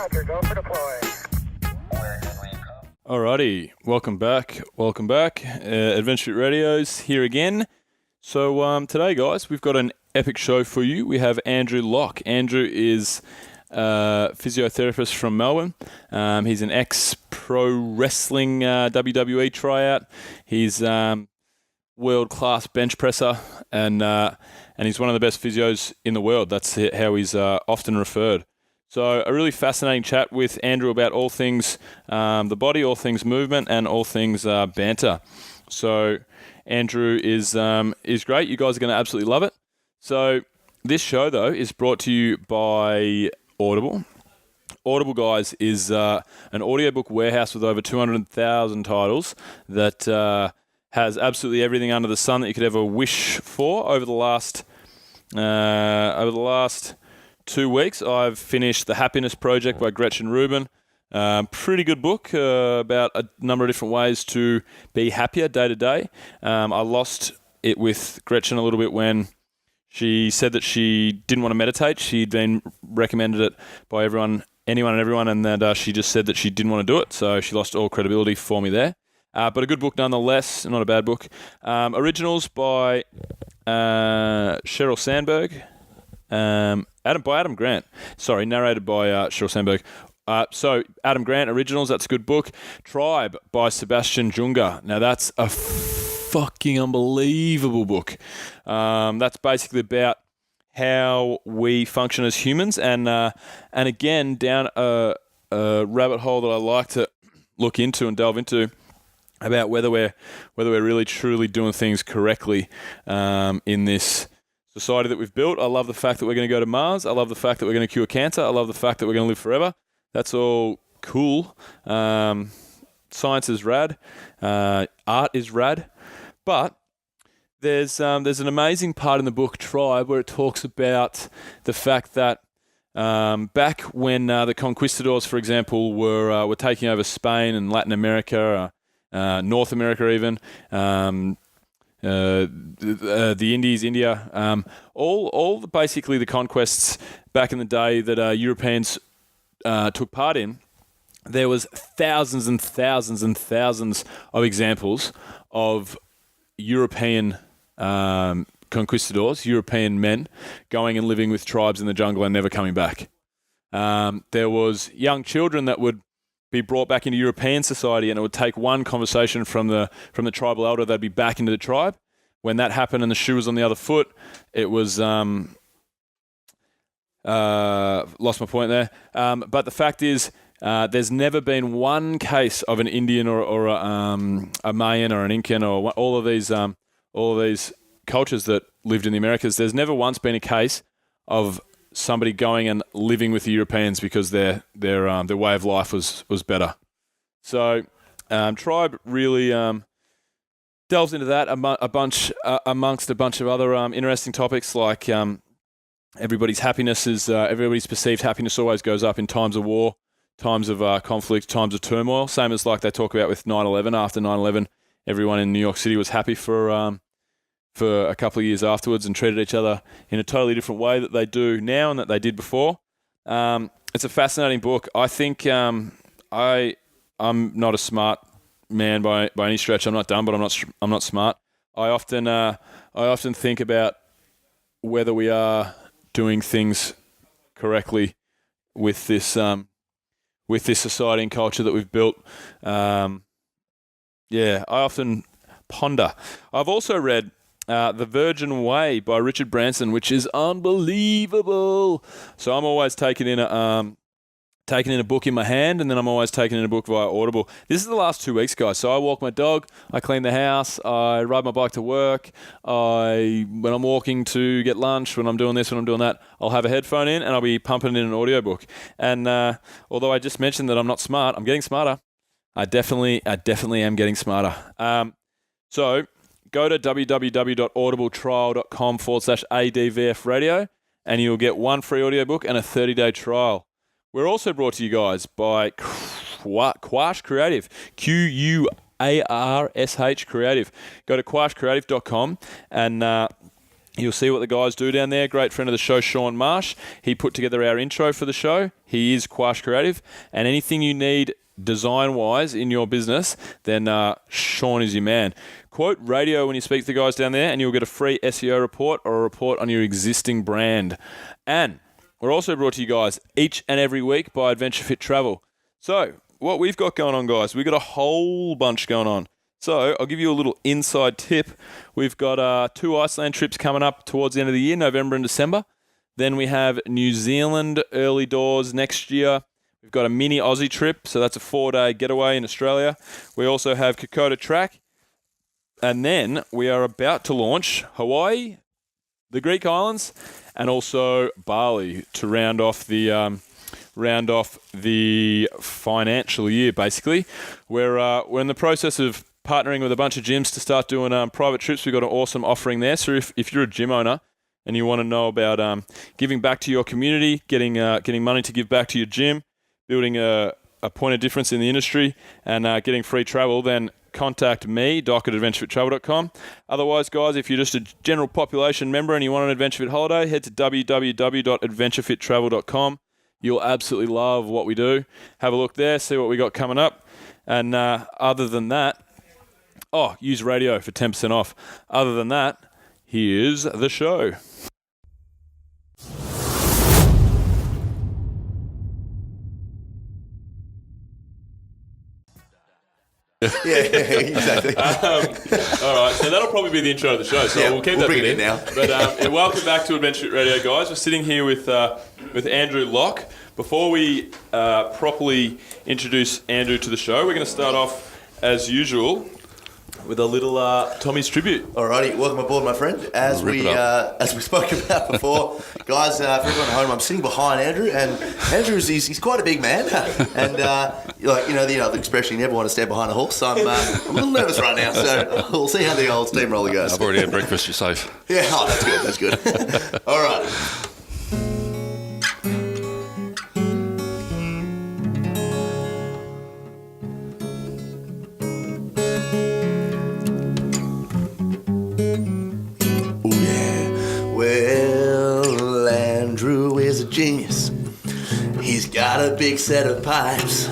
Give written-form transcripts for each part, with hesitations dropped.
Roger, go for deploy. Alrighty, welcome back. Adventure Street Radio's here again. So today, guys, we've got an epic show for you. We have Andrew Locke. Andrew is a physiotherapist from Melbourne. He's an ex-pro wrestling WWE tryout. He's world-class bench presser, and he's one of the best physios in the world. That's how he's often referred. So a really fascinating chat with Andrew about all things the body, all things movement, and all things banter. So Andrew is great. You guys are going to absolutely love it. So this show, though, is brought to you by Audible. Audible, guys, is an audiobook warehouse with over 200,000 titles that has absolutely everything under the sun that you could ever wish for. Over the last 2 weeks, I've finished The Happiness Project by Gretchen Rubin. Pretty good book about a number of different ways to be happier day to day. I lost it with Gretchen a little bit when she said that she didn't want to meditate. She'd been recommended it by anyone and everyone, and that she just said that she didn't want to do it. So she lost all credibility for me there. But a good book nonetheless, not a bad book. Originals by Sheryl Sandberg. Adam Grant. Sorry, narrated by Sheryl Sandberg. So Adam Grant originals. That's a good book. Tribe by Sebastian Junger. Now that's a fucking unbelievable book. That's basically about how we function as humans, and again down a rabbit hole that I like to look into and delve into about whether we're really truly doing things correctly in this society that we've built. I love the fact that we're going to go to Mars. I love the fact that we're going to cure cancer. I love the fact that we're going to live forever. That's all cool. Science is rad. Art is rad. But there's an amazing part in the book Tribe where it talks about the fact that back when the conquistadors, for example, were taking over Spain and Latin America, North America even, the Indies, India, all basically the conquests back in the day that Europeans took part in, there was thousands and thousands and thousands of examples of European conquistadors, European men, going and living with tribes in the jungle and never coming back. There was young children that would be brought back into European society, and it would take one conversation from the tribal elder, they'd be back into the tribe. When that happened and the shoe was on the other foot, it was lost my point there. But the fact is, there's never been one case of an Indian or a Mayan or an Incan or all of these cultures that lived in the Americas. There's never once been a case of somebody going and living with the Europeans because their way of life was better. So Tribe really delves into that amongst a bunch of other interesting topics, like everybody's perceived happiness always goes up in times of war, times of conflict, times of turmoil. Same as like they talk about with 9/11. After 9/11, everyone in New York City was happy for a couple of years afterwards and treated each other in a totally different way that they do now and that they did before. It's a fascinating book. I think I'm not a smart man by any stretch. I'm not dumb, but I'm not smart. I often think about whether we are doing things correctly with this society and culture that we've built. I often ponder. I've also read The Virgin Way by Richard Branson, which is unbelievable. So I'm always taking in a book in my hand, and then I'm always taking in a book via Audible. This is the last 2 weeks, guys. So I walk my dog, I clean the house, I ride my bike to work, when I'm walking to get lunch, when I'm doing this, when I'm doing that, I'll have a headphone in and I'll be pumping in an audiobook. And although I just mentioned that I'm not smart, I'm getting smarter. I definitely am getting smarter. So go to www.audibletrial.com/ADVF radio and you'll get one free audiobook and a 30-day trial. We're also brought to you guys by Quash Creative, QUARSH Creative. Go to quashcreative.com and You'll see what the guys do down there. Great friend of the show, Sean Marsh. He put together our intro for the show. He is Quash Creative. And anything you need design-wise in your business, then Sean is your man. Quote radio when you speak to the guys down there, and you'll get a free SEO report or a report on your existing brand. And we're also brought to you guys each and every week by Adventure Fit Travel. So what we've got going on, guys, we've got a whole bunch going on. So I'll give you a little inside tip. We've got 2 Iceland trips coming up towards the end of the year, November and December. Then we have New Zealand early doors next year. We've got a mini Aussie trip, so that's a 4-day getaway in Australia. We also have Kokoda Track. And then we are about to launch Hawaii, the Greek islands, and also Bali to round off the financial year, basically. We're in the process of partnering with a bunch of gyms to start doing private trips. We've got an awesome offering there. So if you're a gym owner and you want to know about giving back to your community, getting money to give back to your gym, building a point of difference in the industry, and getting free travel, then contact me, doc@adventurefittravel.com. Otherwise, guys, if you're just a general population member and you want an Adventure Fit holiday, head to www.adventurefittravel.com. You'll absolutely love what we do. Have a look there, see what we got coming up. And other than that, use radio for 10% off. Other than that, here's the show. Yeah, exactly. All right, so that'll probably be the intro of the show. So we'll keep that bit in now. But welcome back to Adventure Radio, guys. We're sitting here with Andrew Locke. Before we properly introduce Andrew to the show, we're going to start off as usual with a little Tommy's tribute. Alrighty, welcome aboard, my friend. As we spoke about before, guys, for everyone at home, I'm sitting behind Andrew, and Andrew's he's quite a big man, and the expression, you never want to stand behind a horse. I'm a little nervous right now, so we'll see how the old steamroller goes. I've already had breakfast. You're safe. Yeah, that's good. All right. Well, Andrew is a genius. He's got a big set of pipes.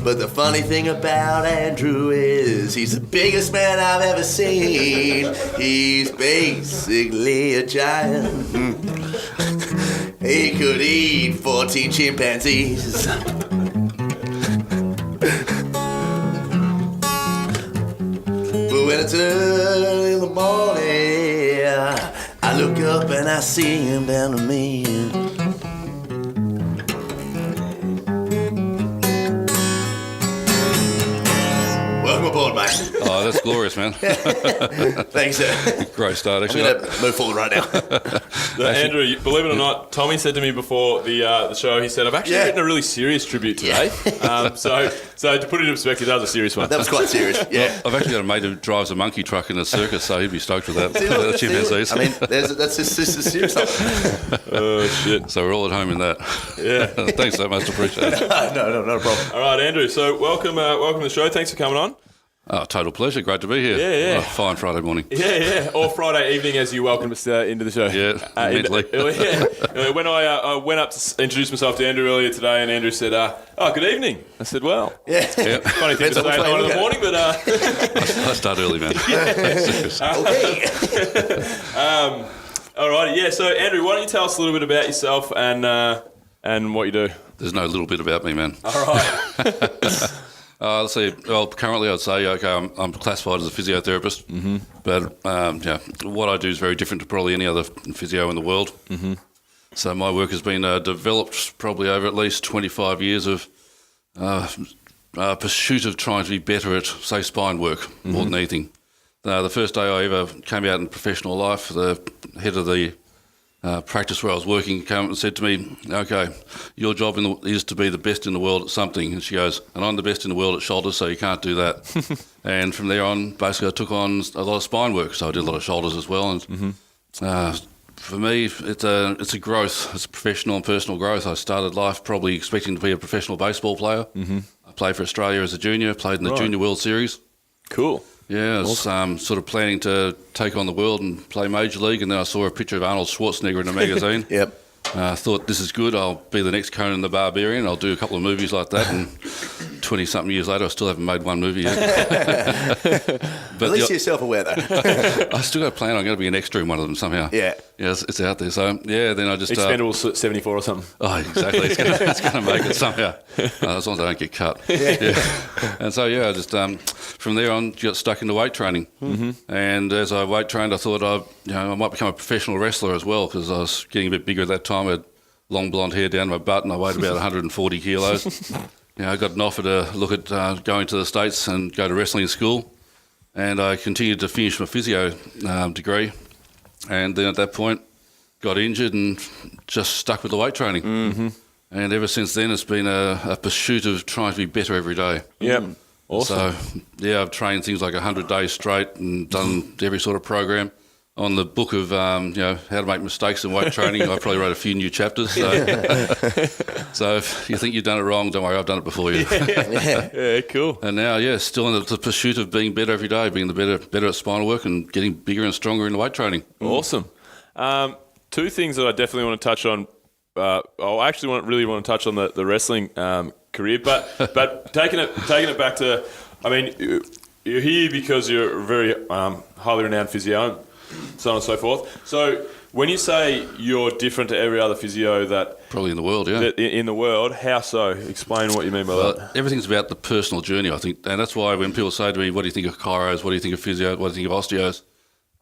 But the funny thing about Andrew is he's the biggest man I've ever seen. He's basically a giant. He could eat 14 chimpanzees. But when it's early in the morning, I look up and I see him down to me. Welcome aboard, mate. Oh, that's glorious, man. Thanks, sir. Great start, actually. I'm going to move forward right now. Andrew, believe it or not, Tommy said to me before the show, he said, I've actually written a really serious tribute today. So to put it in perspective, that was a serious one. That was quite serious, yeah. I've actually got a mate who drives a monkey truck in a circus, so he'd be stoked with that. Chimpanzees. I mean, that's just a serious stuff. Oh, shit. So we're all at home in that. Yeah. Thanks so much, appreciate it. No, not a problem. All right, Andrew, so welcome to the show. Thanks for coming on. Oh, total pleasure. Great to be here. Yeah. Oh, fine Friday morning. Yeah. Or Friday evening as you welcome us into the show. Yeah, mentally. When I went up to introduce myself to Andrew earlier today, and Andrew said, good evening. I said, well. Yeah. Funny thing to say at 9 in the morning, but... I start early, man. Okay. All righty, yeah. So, Andrew, why don't you tell us a little bit about yourself and what you do? There's no little bit about me, man. All right. Let's see. Well, currently I'd say, I'm classified as a physiotherapist, but what I do is very different to probably any other physio in the world. Mm-hmm. So my work has been developed probably over at least 25 years of pursuit of trying to be better at, say, spine work more than anything. The first day I ever came out in professional life, the head of the practice where I was working came up and said to me, okay, your job is to be the best in the world at something. And she goes, and I'm the best in the world at shoulders, so you can't do that. And from there on, basically I took on a lot of spine work, so I did a lot of shoulders as well. And for me, it's a growth. It's a professional and personal growth. I started life probably expecting to be a professional baseball player. Mm-hmm. I played for Australia as a junior, played in the Junior World Series. Cool. Yeah, I was sort of planning to take on the world and play Major League, and then I saw a picture of Arnold Schwarzenegger in a magazine. Yep. I thought, this is good, I'll be the next Conan the Barbarian, I'll do a couple of movies like that, and 20-something years later I still haven't made one movie yet. At least you're self-aware, though. I still got a plan, I'm going to be an extra in one of them somehow. Yeah. Yeah, it's out there. So, yeah, then I just... Expendable 74 or something. Oh, exactly. It's going to make it somehow. As long as I don't get cut. Yeah. And so, yeah, I just... from there on, got stuck into weight training. Mm-hmm. And as I weight trained, I thought I might become a professional wrestler as well, because I was getting a bit bigger at that time. I had long blonde hair down my butt, and I weighed about 140 kilos. I got an offer to look at going to the States and go to wrestling school. And I continued to finish my physio degree. And then at that point, got injured and just stuck with the weight training. Mm-hmm. And ever since then, it's been a pursuit of trying to be better every day. Yep. Awesome. So, yeah, I've trained things like 100 days straight and done every sort of program. On the book of, how to make mistakes in weight training, I probably wrote a few new chapters. So if you think you've done it wrong, don't worry, I've done it before you. Yeah, cool. And now, still in the pursuit of being better every day, being better at spinal work and getting bigger and stronger in the weight training. Awesome. Two things that I definitely want to touch on. I actually really want to touch on the wrestling career, but taking it back to, I mean, you're here because you're a very highly renowned physio, so on and so forth. So when you say you're different to every other physio that... Probably in the world, yeah. In the world, how so? Explain what you mean by that. Everything's about the personal journey, I think. And that's why when people say to me, what do you think of chiros? What do you think of physio? What do you think of osteos?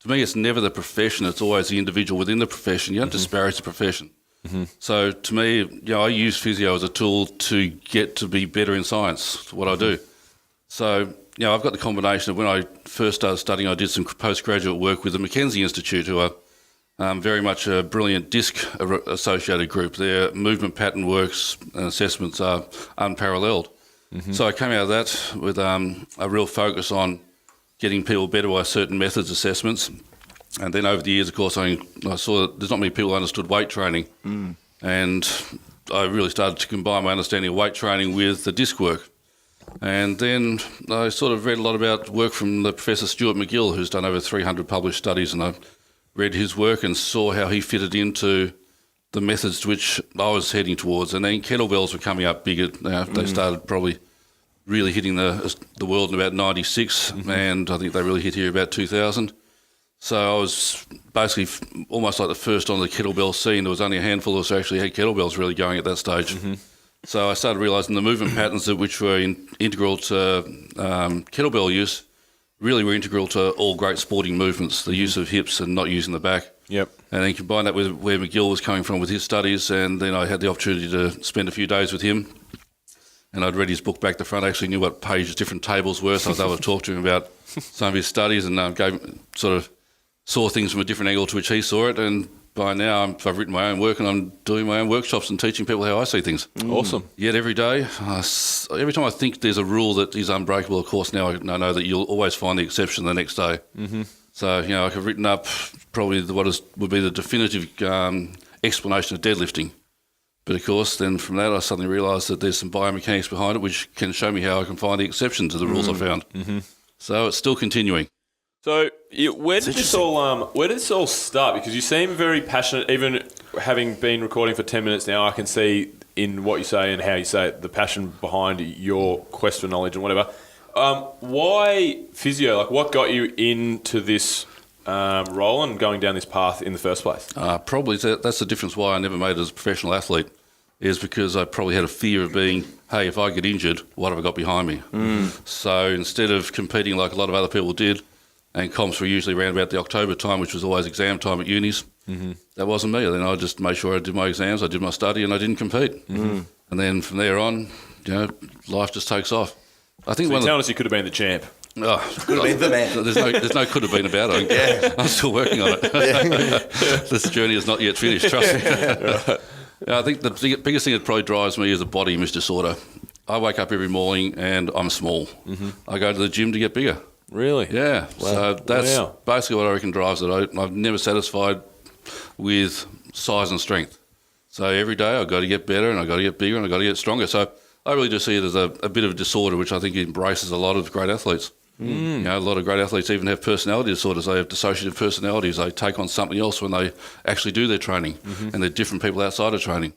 To me, it's never the profession. It's always the individual within the profession. You don't disparage the profession. Mm-hmm. So to me, I use physio as a tool to get to be better in science, what I do. So... I've got the combination of when I first started studying, I did some postgraduate work with the Mackenzie Institute, who are very much a brilliant disc-associated group. Their movement pattern works and assessments are unparalleled. Mm-hmm. So I came out of that with a real focus on getting people better by certain methods, assessments. And then over the years, of course, I saw that there's not many people who understood weight training. Mm. And I really started to combine my understanding of weight training with the disc work. And then I sort of read a lot about work from the Professor Stuart McGill, who's done over 300 published studies, and I read his work and saw how he fitted into the methods to which I was heading towards. And then kettlebells were coming up bigger. They started probably really hitting the world in about 96, and I think they really hit here about 2000. So I was basically almost like the first on the kettlebell scene. There was only a handful of us who actually had kettlebells really going at that stage. Mm-hmm. So I started realising the movement patterns which were integral to kettlebell use really were integral to all great sporting movements, the use of hips and not using the back. Yep. And then combine that with where McGill was coming from with his studies, and then I had the opportunity to spend a few days with him. And I'd read his book back to front, actually knew what pages different tables were, so I was able to talk to him about some of his studies and saw things from a different angle to which he saw it. And by now, I've written my own work and I'm doing my own workshops and teaching people how I see things. Awesome. Yet every day, every time I think there's a rule that is unbreakable, of course, now I know that you'll always find the exception the next day. Mm-hmm. So, I've written up probably would be the definitive explanation of deadlifting. But of course, then from that, I suddenly realised that there's some biomechanics behind it which can show me how I can find the exceptions to the rules I found. Mm-hmm. So it's still continuing. So where did this all start? Because you seem very passionate, even having been recording for 10 minutes now, I can see in what you say and how you say it, the passion behind your quest for knowledge and whatever. Why physio? Like, what got you into this role and going down this path in the first place? Probably that's the difference why I never made it as a professional athlete, is because I probably had a fear of being, hey, if I get injured, what have I got behind me? Mm. So instead of competing like a lot of other people did, and comps were usually around about the October time, which was always exam time at unis. Mm-hmm. That wasn't me. Then I just made sure I did my exams, I did my study, and I didn't compete. Mm-hmm. And then from there on, life just takes off. I think so you're telling us you could have been the champ. Oh, could have been the man. There's no could have been about it. Yeah. I'm still working on it. This journey is not yet finished, trust me. Right. I think the biggest thing that probably drives me is a body image disorder. I wake up every morning and I'm small. Mm-hmm. I go to the gym to get bigger. Really? Yeah. Wow. So that's basically what I reckon drives it. I'm never satisfied with size and strength. So every day I've got to get better and I've got to get bigger and I've got to get stronger. So I really do see it as a bit of a disorder, which I think embraces a lot of great athletes. You know, a lot of great athletes even have personality disorders. They have dissociative personalities. They take on something else when they actually do their training, and they're different people outside of training.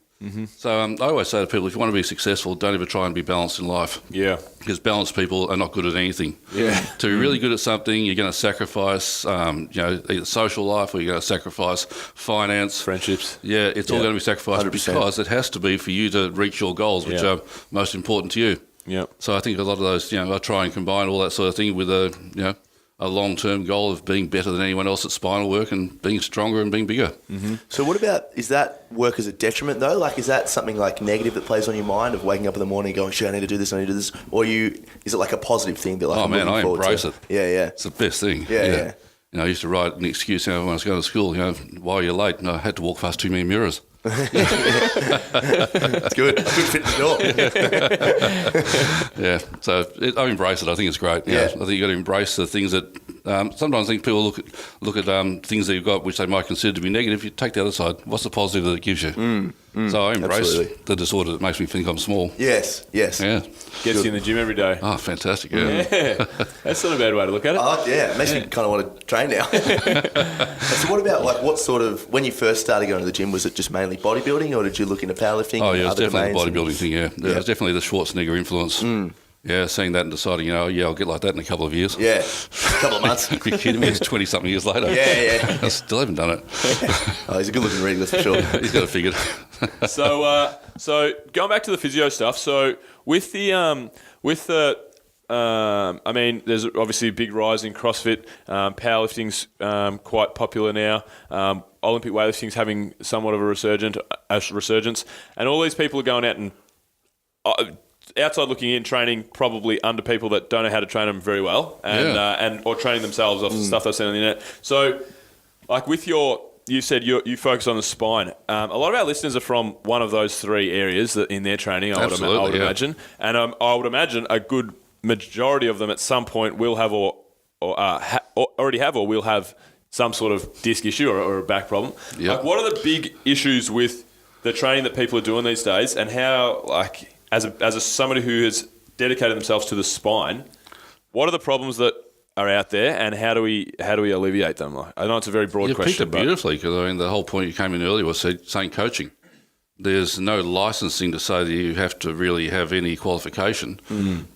So I always say to people, if you want to be successful, don't ever try and be balanced in life. Yeah. Because balanced people are not good at anything. Yeah. To be really good at something, you're going to sacrifice, either social life, or you're going to sacrifice finance. Friendships. Yeah, it's all going to be sacrificed 100%. because it has to be for you to reach your goals, which are most important to you. Yeah. So I think a lot of those, I try and combine all that sort of thing with a long-term goal of being better than anyone else at spinal work and being stronger and being bigger. So what about, is that work as a detriment though? Like, is that something like negative that plays on your mind of waking up in the morning and going, shit, I need to do this, I need to do this? Or is it like a positive thing? That, like, Oh, I'm man, looking I forward embrace to? it. Yeah. It's the best thing. Yeah. I used to write an excuse when I was going to school, why are you late? And I had to walk past too many mirrors. It's good. I couldn't fit the door. Yeah, so I embrace it. I think it's great. Yeah. I think you've got to embrace the things that sometimes I think people look at things that you've got which they might consider to be negative. You take the other side. What's the positive that it gives you? So I embrace Absolutely. the disorder that makes me think I'm small. Yes. Yeah. Gets you in the gym every day. Oh, fantastic. Yeah. Yeah. That's not a bad way to look at it. It makes me kind of want to train now. So what about, like, what sort of, when you first started going to the gym, was it just mainly bodybuilding, or did you look into powerlifting? Oh, and yeah, it's other definitely the domains? bodybuilding thing, yeah. It was definitely the Schwarzenegger influence. Yeah, seeing that and deciding, I'll get like that in a couple of years. Yeah, a couple of months. Are you kidding me? It's 20-something years later. Yeah. I still haven't done it. Oh, he's a good-looking rig, that's for sure. He's got it figured. So going back to the physio stuff. So with the I mean, there's obviously a big rise in CrossFit. Powerlifting's quite popular now. Olympic weightlifting's having somewhat of a resurgence, and all these people are going out and outside looking in, training probably under people that don't know how to train them very well, and or training themselves off stuff they've seen on the internet. So, like with you said you focus on the spine. A lot of our listeners are from one of those three areas that in their training, I would imagine, and I would imagine a good majority of them at some point will have or already have or will have some sort of disc issue or a back problem. Yep. Like, what are the big issues with the training that people are doing these days, and how, like, as somebody who has dedicated themselves to the spine, what are the problems that are out there, and how do we alleviate them? I know it's a very broad You question. picked it beautifully, because I mean the whole point you came in earlier was saying coaching. There's no licensing to say that you have to really have any qualification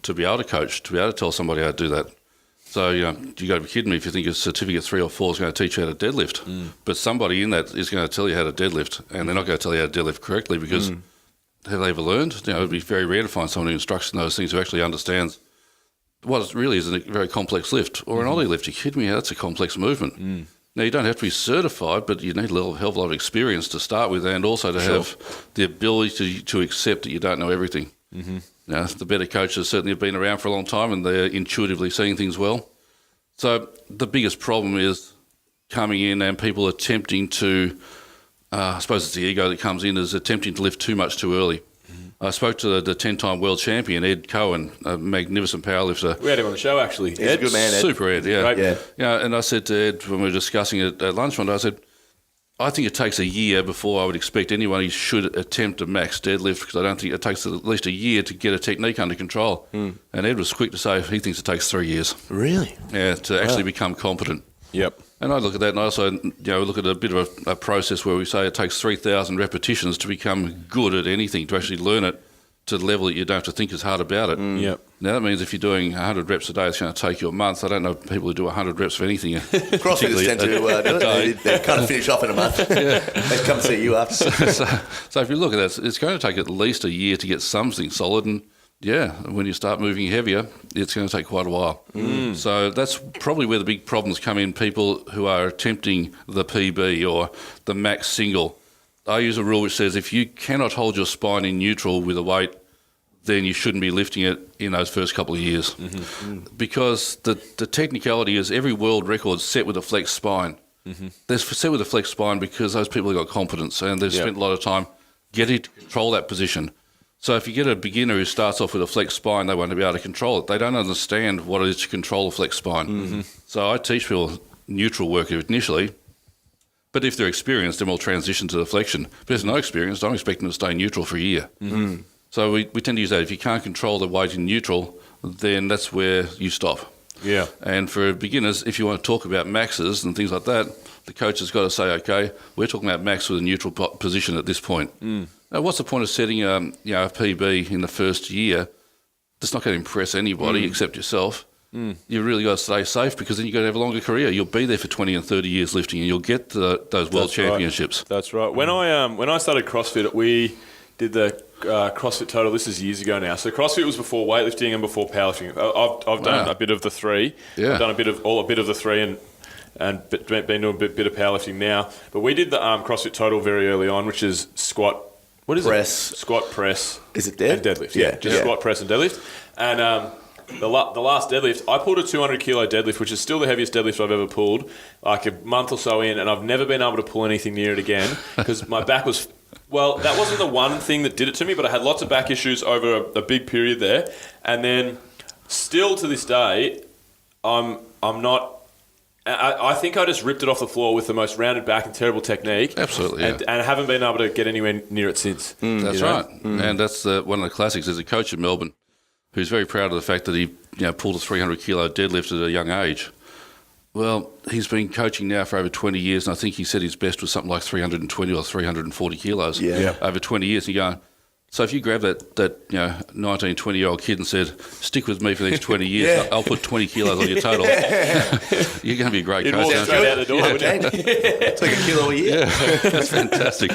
to be able to coach, to be able to tell somebody how to do that. So you got to be kidding me if you think a certificate 3 or 4 is going to teach you how to deadlift. But somebody in that is going to tell you how to deadlift, and they're not going to tell you how to deadlift correctly, because have they ever learned? It'd be very rare to find someone who instructs in those things who actually understands what it really is a very complex lift. Or an Ollie lift, you kidding me? That's a complex movement. Now, you don't have to be certified, but you need a hell of a lot of experience to start with, and also to have the ability to accept that you don't know everything. Now, the better coaches certainly have been around for a long time, and they're intuitively seeing things well. So the biggest problem is coming in and people attempting to, I suppose it's the ego that comes in, is attempting to lift too much too early. I spoke to the 10-time world champion, Ed Cohen, a magnificent powerlifter. We had him on the show, actually. He's a good man, Ed. Super Ed, yeah. Great. Yeah. And I said to Ed when we were discussing it at lunch one day, I said, I think it takes a year before I would expect anyone who should attempt a max deadlift, because I don't think it takes at least a year to get a technique under control. And Ed was quick to say he thinks it takes 3 years. Really? Yeah, to actually become competent. Yep. And I look at that, and I also look at a bit of a process where we say it takes 3,000 repetitions to become good at anything, to actually learn it to the level that you don't have to think as hard about it. Yep. Now, that means if you're doing 100 reps a day, it's going to take you a month. I don't know people who do 100 reps of anything. CrossFitters tend to do it. They kind of finish off in a month. They come see you after. So if you look at that, it's going to take at least a year to get something solid. And, when you start moving heavier, it's going to take quite a while. So that's probably where the big problems come in, people who are attempting the PB or the max single. I use a rule which says if you cannot hold your spine in neutral with a weight, then you shouldn't be lifting it in those first couple of years. Because the technicality is every world record's set with a flexed spine. They're set with a flexed spine because those people have got competence and they've spent a lot of time getting to control that position. So if you get a beginner who starts off with a flexed spine, they won't be able to control it. They don't understand what it is to control a flexed spine. So I teach people neutral work initially. But if they're experienced, then we'll transition to the flexion. But if there's no experience, don't expect them to stay neutral for a year. So we tend to use that. If you can't control the weight in neutral, then that's where you stop. Yeah. And for beginners, if you want to talk about maxes and things like that, the coach has got to say, okay, we're talking about max with a neutral position at this point. Now, what's the point of setting a PB in the first year that's not going to impress anybody except yourself? You really got to stay safe, because then you've got to have a longer career. You'll be there for 20 and 30 years lifting, and you'll get those world championships. That's right. When I started CrossFit, we did the CrossFit Total. This is years ago now. So CrossFit was before weightlifting and before powerlifting. I've done a bit of the three. Yeah. I've done a bit of the three, and been doing a bit of powerlifting now. But we did the CrossFit Total very early on, which is squat. What is Press. it? Squat, press. Is it dead? And deadlift. Yeah. Squat, press, and deadlift. And the last deadlift, I pulled a 200 kilo deadlift, which is still the heaviest deadlift I've ever pulled, like a month or so in, and I've never been able to pull anything near it again because my back was. Well, that wasn't the one thing that did it to me, but I had lots of back issues over a big period there, and then still to this day, I'm not. I think I just ripped it off the floor with the most rounded back and terrible technique. Absolutely, yeah. and haven't been able to get anywhere near it since. That's right. And that's one of the classics. There's a coach in Melbourne who's very proud of the fact that he pulled a 300 kilo deadlift at a young age. Well, he's been coaching now for over 20 years, and I think he said his best was something like 320 or 340 kilos over 20 years. And you go, so if you grab that 19, 20-year-old kid and said, stick with me for the next 20 years, I'll put 20 kilos on your total, you're going to be a great coach. Walk straight out the door, wouldn't you? It's like a kilo a year. Yeah, that's fantastic.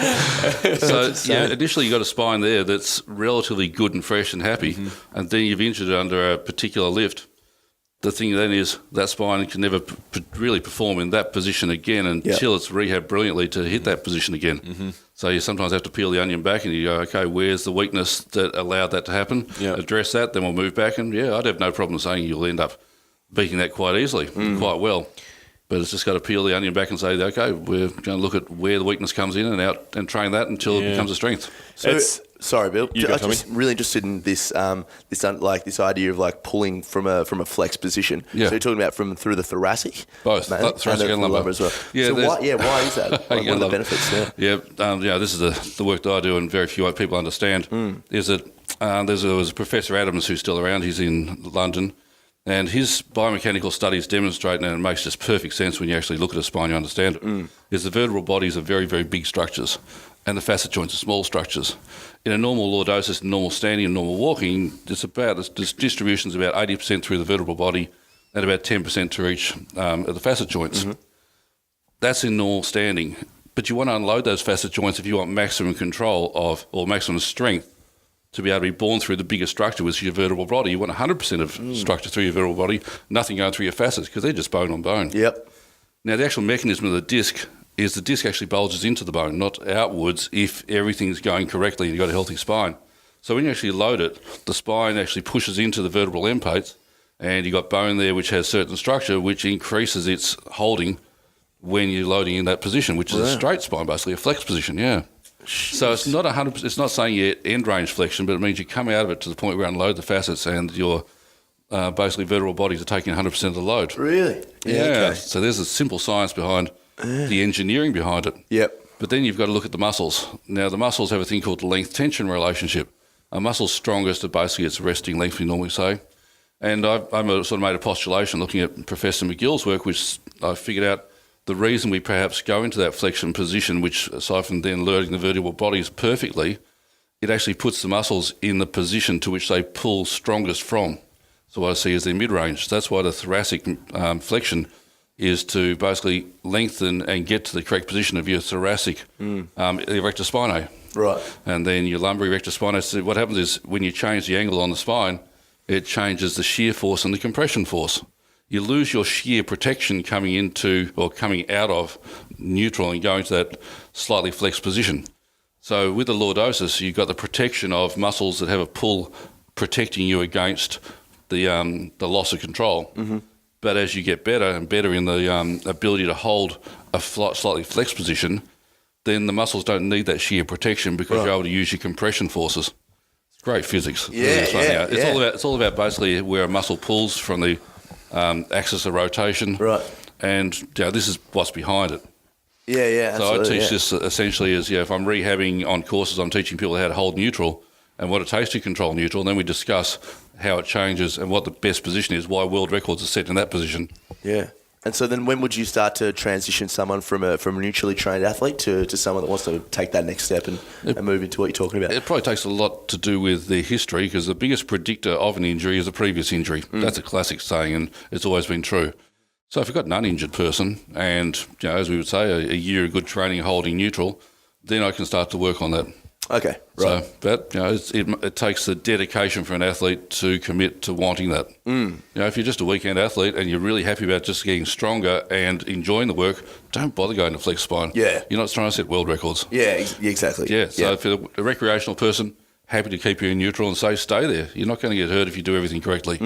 So initially you've got a spine there that's relatively good and fresh and happy, and then you've injured it under a particular lift. The thing then is that spine can never really perform in that position again until it's rehabbed brilliantly to hit that position again. So you sometimes have to peel the onion back and you go, okay, where's the weakness that allowed that to happen? Address that, then we'll move back. And I'd have no problem saying you'll end up beating that quite easily, quite well. But it's just got to peel the onion back and say, okay, we're going to look at where the weakness comes in and out and train that until it becomes a strength. So, sorry, Bill. I'm just really interested in this idea of like pulling from a flex position. Yeah. So you're talking about from through the thoracic, both thoracic and lumbar as well. Yeah, so why is that? Like, what are the benefits there? Yeah, this is the work that I do, and very few people understand. Is that there was Professor Adams who's still around. He's in London. And his biomechanical studies demonstrate, and it makes just perfect sense when you actually look at a spine, you understand it, is the vertebral bodies are very, very big structures and the facet joints are small structures. In a normal lordosis, normal standing and normal walking, this distribution is about 80% through the vertebral body and about 10% to each of the facet joints. That's in normal standing. But you want to unload those facet joints if you want maximum control or maximum strength to be able to be born through the bigger structure, which is your vertebral body. You want 100% of structure through your vertebral body, nothing going through your facets, because they're just bone on bone. Yep. Now, the actual mechanism of the disc is the disc actually bulges into the bone, not outwards, if everything's going correctly and you've got a healthy spine. So when you actually load it, the spine actually pushes into the vertebral end plates, and you've got bone there which has certain structure, which increases its holding when you're loading in that position, which is a straight spine, basically, a flex position, So it's not 100%. It's not saying you end range flexion, but it means you come out of it to the point where you unload the facets, and your basically vertebral bodies are taking 100% of the load. Really? Yeah. Okay. So there's a simple science behind the engineering behind it. Yep. But then you've got to look at the muscles. Now the muscles have a thing called the length-tension relationship. A muscle's strongest at basically its resting length, we normally say. And I've sort of made a postulation looking at Professor McGill's work, which I figured out. The reason we perhaps go into that flexion position, which aside from then loading the vertebral bodies perfectly, it actually puts the muscles in the position to which they pull strongest from. So what I see is their mid-range. That's why the thoracic flexion is to basically lengthen and get to the correct position of your thoracic erector spinae. Right. And then your lumbar erector spinae. So what happens is when you change the angle on the spine, it changes the shear force and the compression force. You lose your shear protection coming into or coming out of neutral and going to that slightly flexed position. So with the lordosis, you've got the protection of muscles that have a pull protecting you against the loss of control. But as you get better and better in the ability to hold a slightly flexed position, then the muscles don't need that shear protection because you're able to use your compression forces. It's great physics. It's all about basically where a muscle pulls from the axis of rotation. Right. And this is what's behind it. Yeah. So I teach this essentially as, if I'm rehabbing on courses, I'm teaching people how to hold neutral and what it takes to control neutral. And then we discuss how it changes, and what the best position is, why world records are set in that position. Yeah. And so then when would you start to transition someone from a neutrally trained athlete to someone that wants to take that next step and move into what you're talking about? It probably takes a lot to do with their history, because the biggest predictor of an injury is a previous injury. That's a classic saying, and it's always been true. So if you've got an uninjured person and, as we would say, a year of good training holding neutral, then I can start to work on that. Okay, right. So that, it takes the dedication for an athlete to commit to wanting that. If you're just a weekend athlete and you're really happy about just getting stronger and enjoying the work, don't bother going to flex spine. Yeah. You're not trying to set world records. Yeah, exactly. Yeah, so if you're a recreational person, happy to keep you in neutral and say stay there. You're not going to get hurt if you do everything correctly.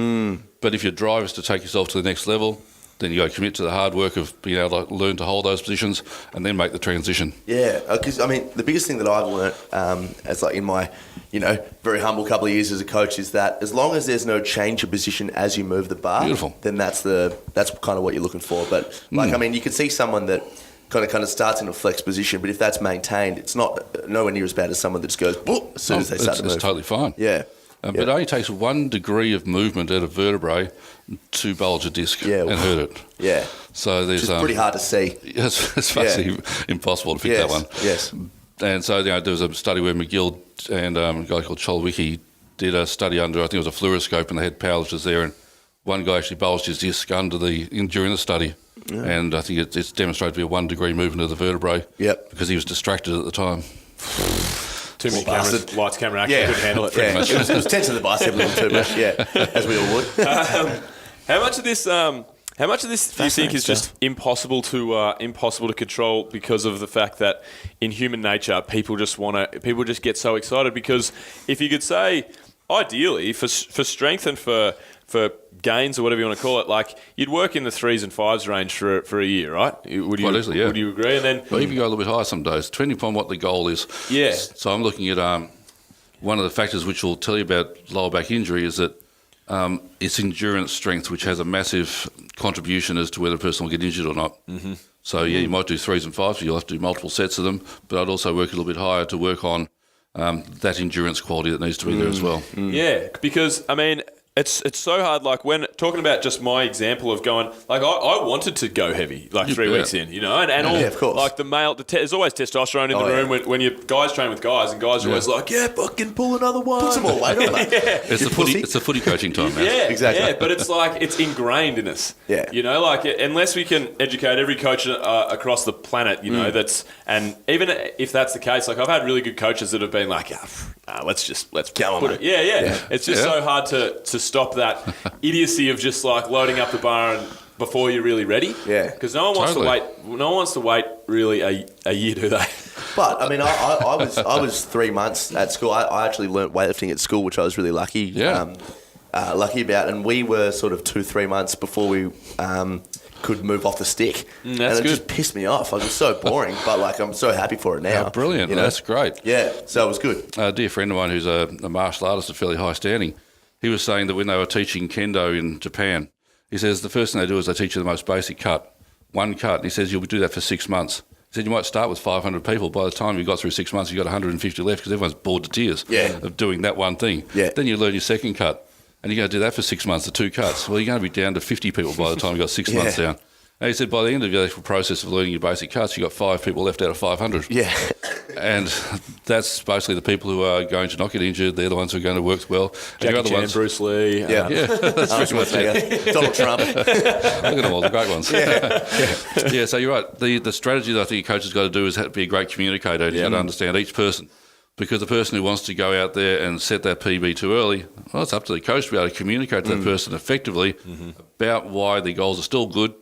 But if your drive is to take yourself to the next level, then you got to commit to the hard work of being able to learn to hold those positions and then make the transition. Yeah, because the biggest thing that I've learnt, as like in my, very humble couple of years as a coach, is that as long as there's no change of position as you move the bar, Beautiful. Then that's kind of what you're looking for. But you can see someone that kind of starts in a flex position, but if that's maintained, it's nowhere near as bad as someone that just goes as soon as they start to move. It's totally fine. Yeah. But it only takes 1 degree of movement at a vertebrae to bulge a disc and hurt it. Yeah. So there's pretty hard to see. It's basically impossible to fix that one. Yes. And so there was a study where McGill and a guy called Cholwicki did a study under, I think it was a fluoroscope, and they had powerlifters there, and one guy actually bulged his disc during the study. Yeah. And I think it's demonstrated to be a 1 degree movement of the vertebrae. Yep. Because he was distracted at the time. Too many cameras, lights, camera action, couldn't handle it. Pretty much. It was tense in the bicep a little too much, as we all would. How much of this do you think is just impossible to control because of the fact that in human nature people just get so excited? Because if you could say, ideally, for strength and for gains or whatever you want to call it, like you'd work in the 3s and 5s range for a year, right? Would you agree? And then even go a little bit higher some days, depending upon what the goal is. Yeah. So I'm looking at one of the factors which will tell you about lower back injury is that it's endurance strength, which has a massive contribution as to whether a person will get injured or not. Mm-hmm. So you might do 3s and 5s, but you'll have to do multiple sets of them. But I'd also work a little bit higher to work on that endurance quality that needs to be there as well. Yeah, because it's so hard. Like when talking about just my example of going, like I wanted to go heavy, like 3 weeks in, and all, of course. Like there's always testosterone in the room when you guys train with guys, and guys are always like, fucking pull another one, put some more weight on that. It's the footy coaching time, man. Yeah, exactly. Yeah, but it's like it's ingrained in us. Yeah, unless we can educate every coach across the planet, and even if that's the case, like I've had really good coaches that have been like, let's put it. Yeah. It's just so hard to stop that idiocy of just like loading up the bar and before you're really ready. Yeah. Because no one wants to wait. No one wants to wait really a year, do they? But I was 3 months at school. I actually learnt weightlifting at school, which I was really lucky. Yeah. Lucky about, and we were sort of 2-3 months before we could move off the stick. That's and it good. just pissed me off. Like, it was so boring, but like I'm so happy for it now. Oh, brilliant. That's great. Yeah, so it was good. A dear friend of mine who's a martial artist of fairly high standing, he was saying that when they were teaching kendo in Japan, he says the first thing they do is they teach you the most basic cut, one cut. And he says you'll do that for 6 months. He said you might start with 500 people. By the time you got through 6 months, you got 150 left because everyone's bored to tears of doing that one thing. Yeah. Then you learn your second cut, and you're going to do that for 6 months, the 2 cuts. Well, you're going to be down to 50 people by the time you got 6 months down. And he said by the end of the actual process of learning your basic cuts, you got 5 people left out of 500. Yeah. And that's basically the people who are going to not get injured. They're the ones who are going to work well. Jackie Chan, Bruce Lee. That's pretty much it. Donald Trump. Look at them all, the great ones. Yeah, so you're right. The strategy that I think a coach has got to do is have to be a great communicator. You've got to understand each person. Because the person who wants to go out there and set that PB too early, well, it's up to the coach to be able to communicate to that person effectively about why the goals are still good,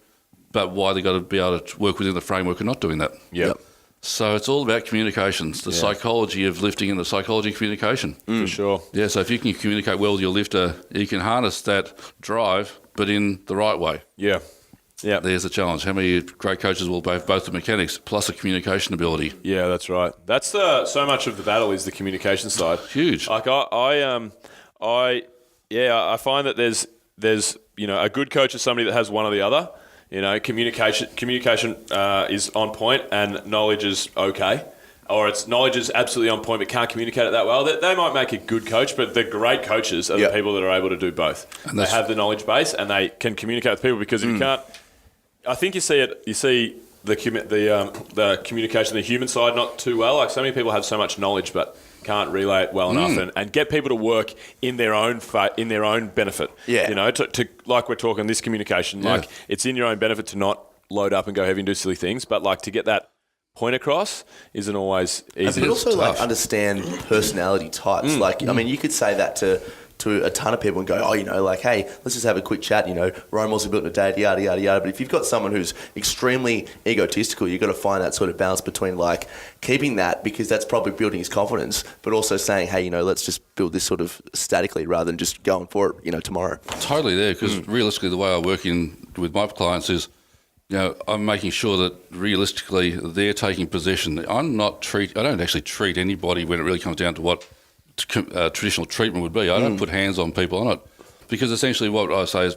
but why they've got to be able to work within the framework of not doing that. Yep. So it's all about communications, the psychology of lifting and the psychology of communication. For sure. Yeah, so if you can communicate well with your lifter, you can harness that drive, but in the right way. Yeah. Yeah. There's the challenge. How many great coaches will both the mechanics plus a communication ability? Yeah, that's right. That's so much of the battle is the communication side. Huge. Like I find that there's a good coach is somebody that has one or the other. Communication is on point and knowledge is okay. or its knowledge is absolutely on point but can't communicate it that well, they might make a good coach, but the great coaches are the people that are able to do both. And they have the knowledge base and they can communicate with people, because if you can't, I think you see the communication, the human side, not too well. Like, so many people have so much knowledge but can't relay it well enough and get people to work in their own benefit. Yeah. You know, to like we're talking this communication, like it's in your own benefit to not load up and go heavy and do silly things, but like to get that point across isn't always easy. But also like understand personality types. Like, I mean, you could say that to a ton of people and go, oh, you know, like, hey, let's just have a quick chat, you know, Rome wasn't built in a day, yada, yada, yada. But if you've got someone who's extremely egotistical, you've got to find that sort of balance between, like, keeping that, because that's probably building his confidence, but also saying, hey, you know, let's just build this sort of statically rather than just going for it, you know, tomorrow. Totally there, because realistically the way I work with my clients is, you know, I'm making sure that realistically they're taking possession. I don't actually treat anybody when it really comes down to what traditional treatment would be. I don't put hands on people on it, because essentially what I say is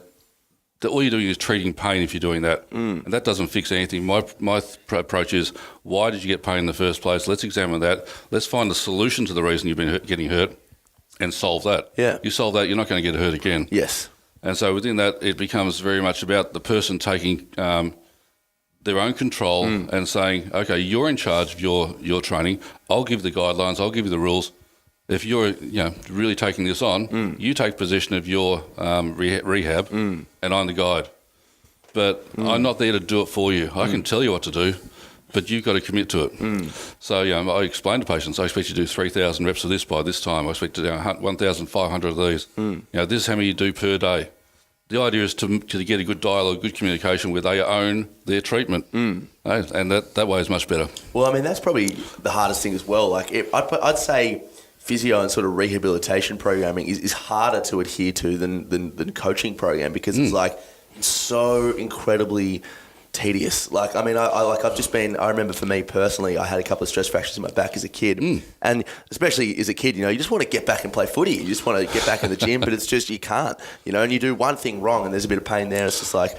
that all you're doing is treating pain if you're doing that, and that doesn't fix anything. My approach is, why did you get pain in the first place? Let's examine that. Let's find the solution to the reason you've been getting hurt and solve that. Yeah. You solve that, you're not going to get hurt again. Yes. And so within that, it becomes very much about the person taking their own control and saying, okay, you're in charge of your training. I'll give the guidelines. I'll give you the rules. If you're really taking this on, you take possession of your rehab, and I'm the guide. But I'm not there to do it for you. I can tell you what to do, but you've got to commit to it. So I explain to patients, I expect you to do 3,000 reps of this by this time. I expect to do 1,500 of these. This is how many you do per day. The idea is to get a good dialogue, good communication where they own their treatment. And that way is much better. Well, I mean, that's probably the hardest thing as well. Like, I'd say physio and sort of rehabilitation programming is harder to adhere to than coaching program, because it's like so incredibly tedious. Like, I mean, I remember for me personally, I had a couple of stress fractures in my back as a kid, and especially as a kid, you know, you just want to get back and play footy. You just want to get back in the gym, but it's just, you can't, you know, and you do one thing wrong and there's a bit of pain there. It's just like,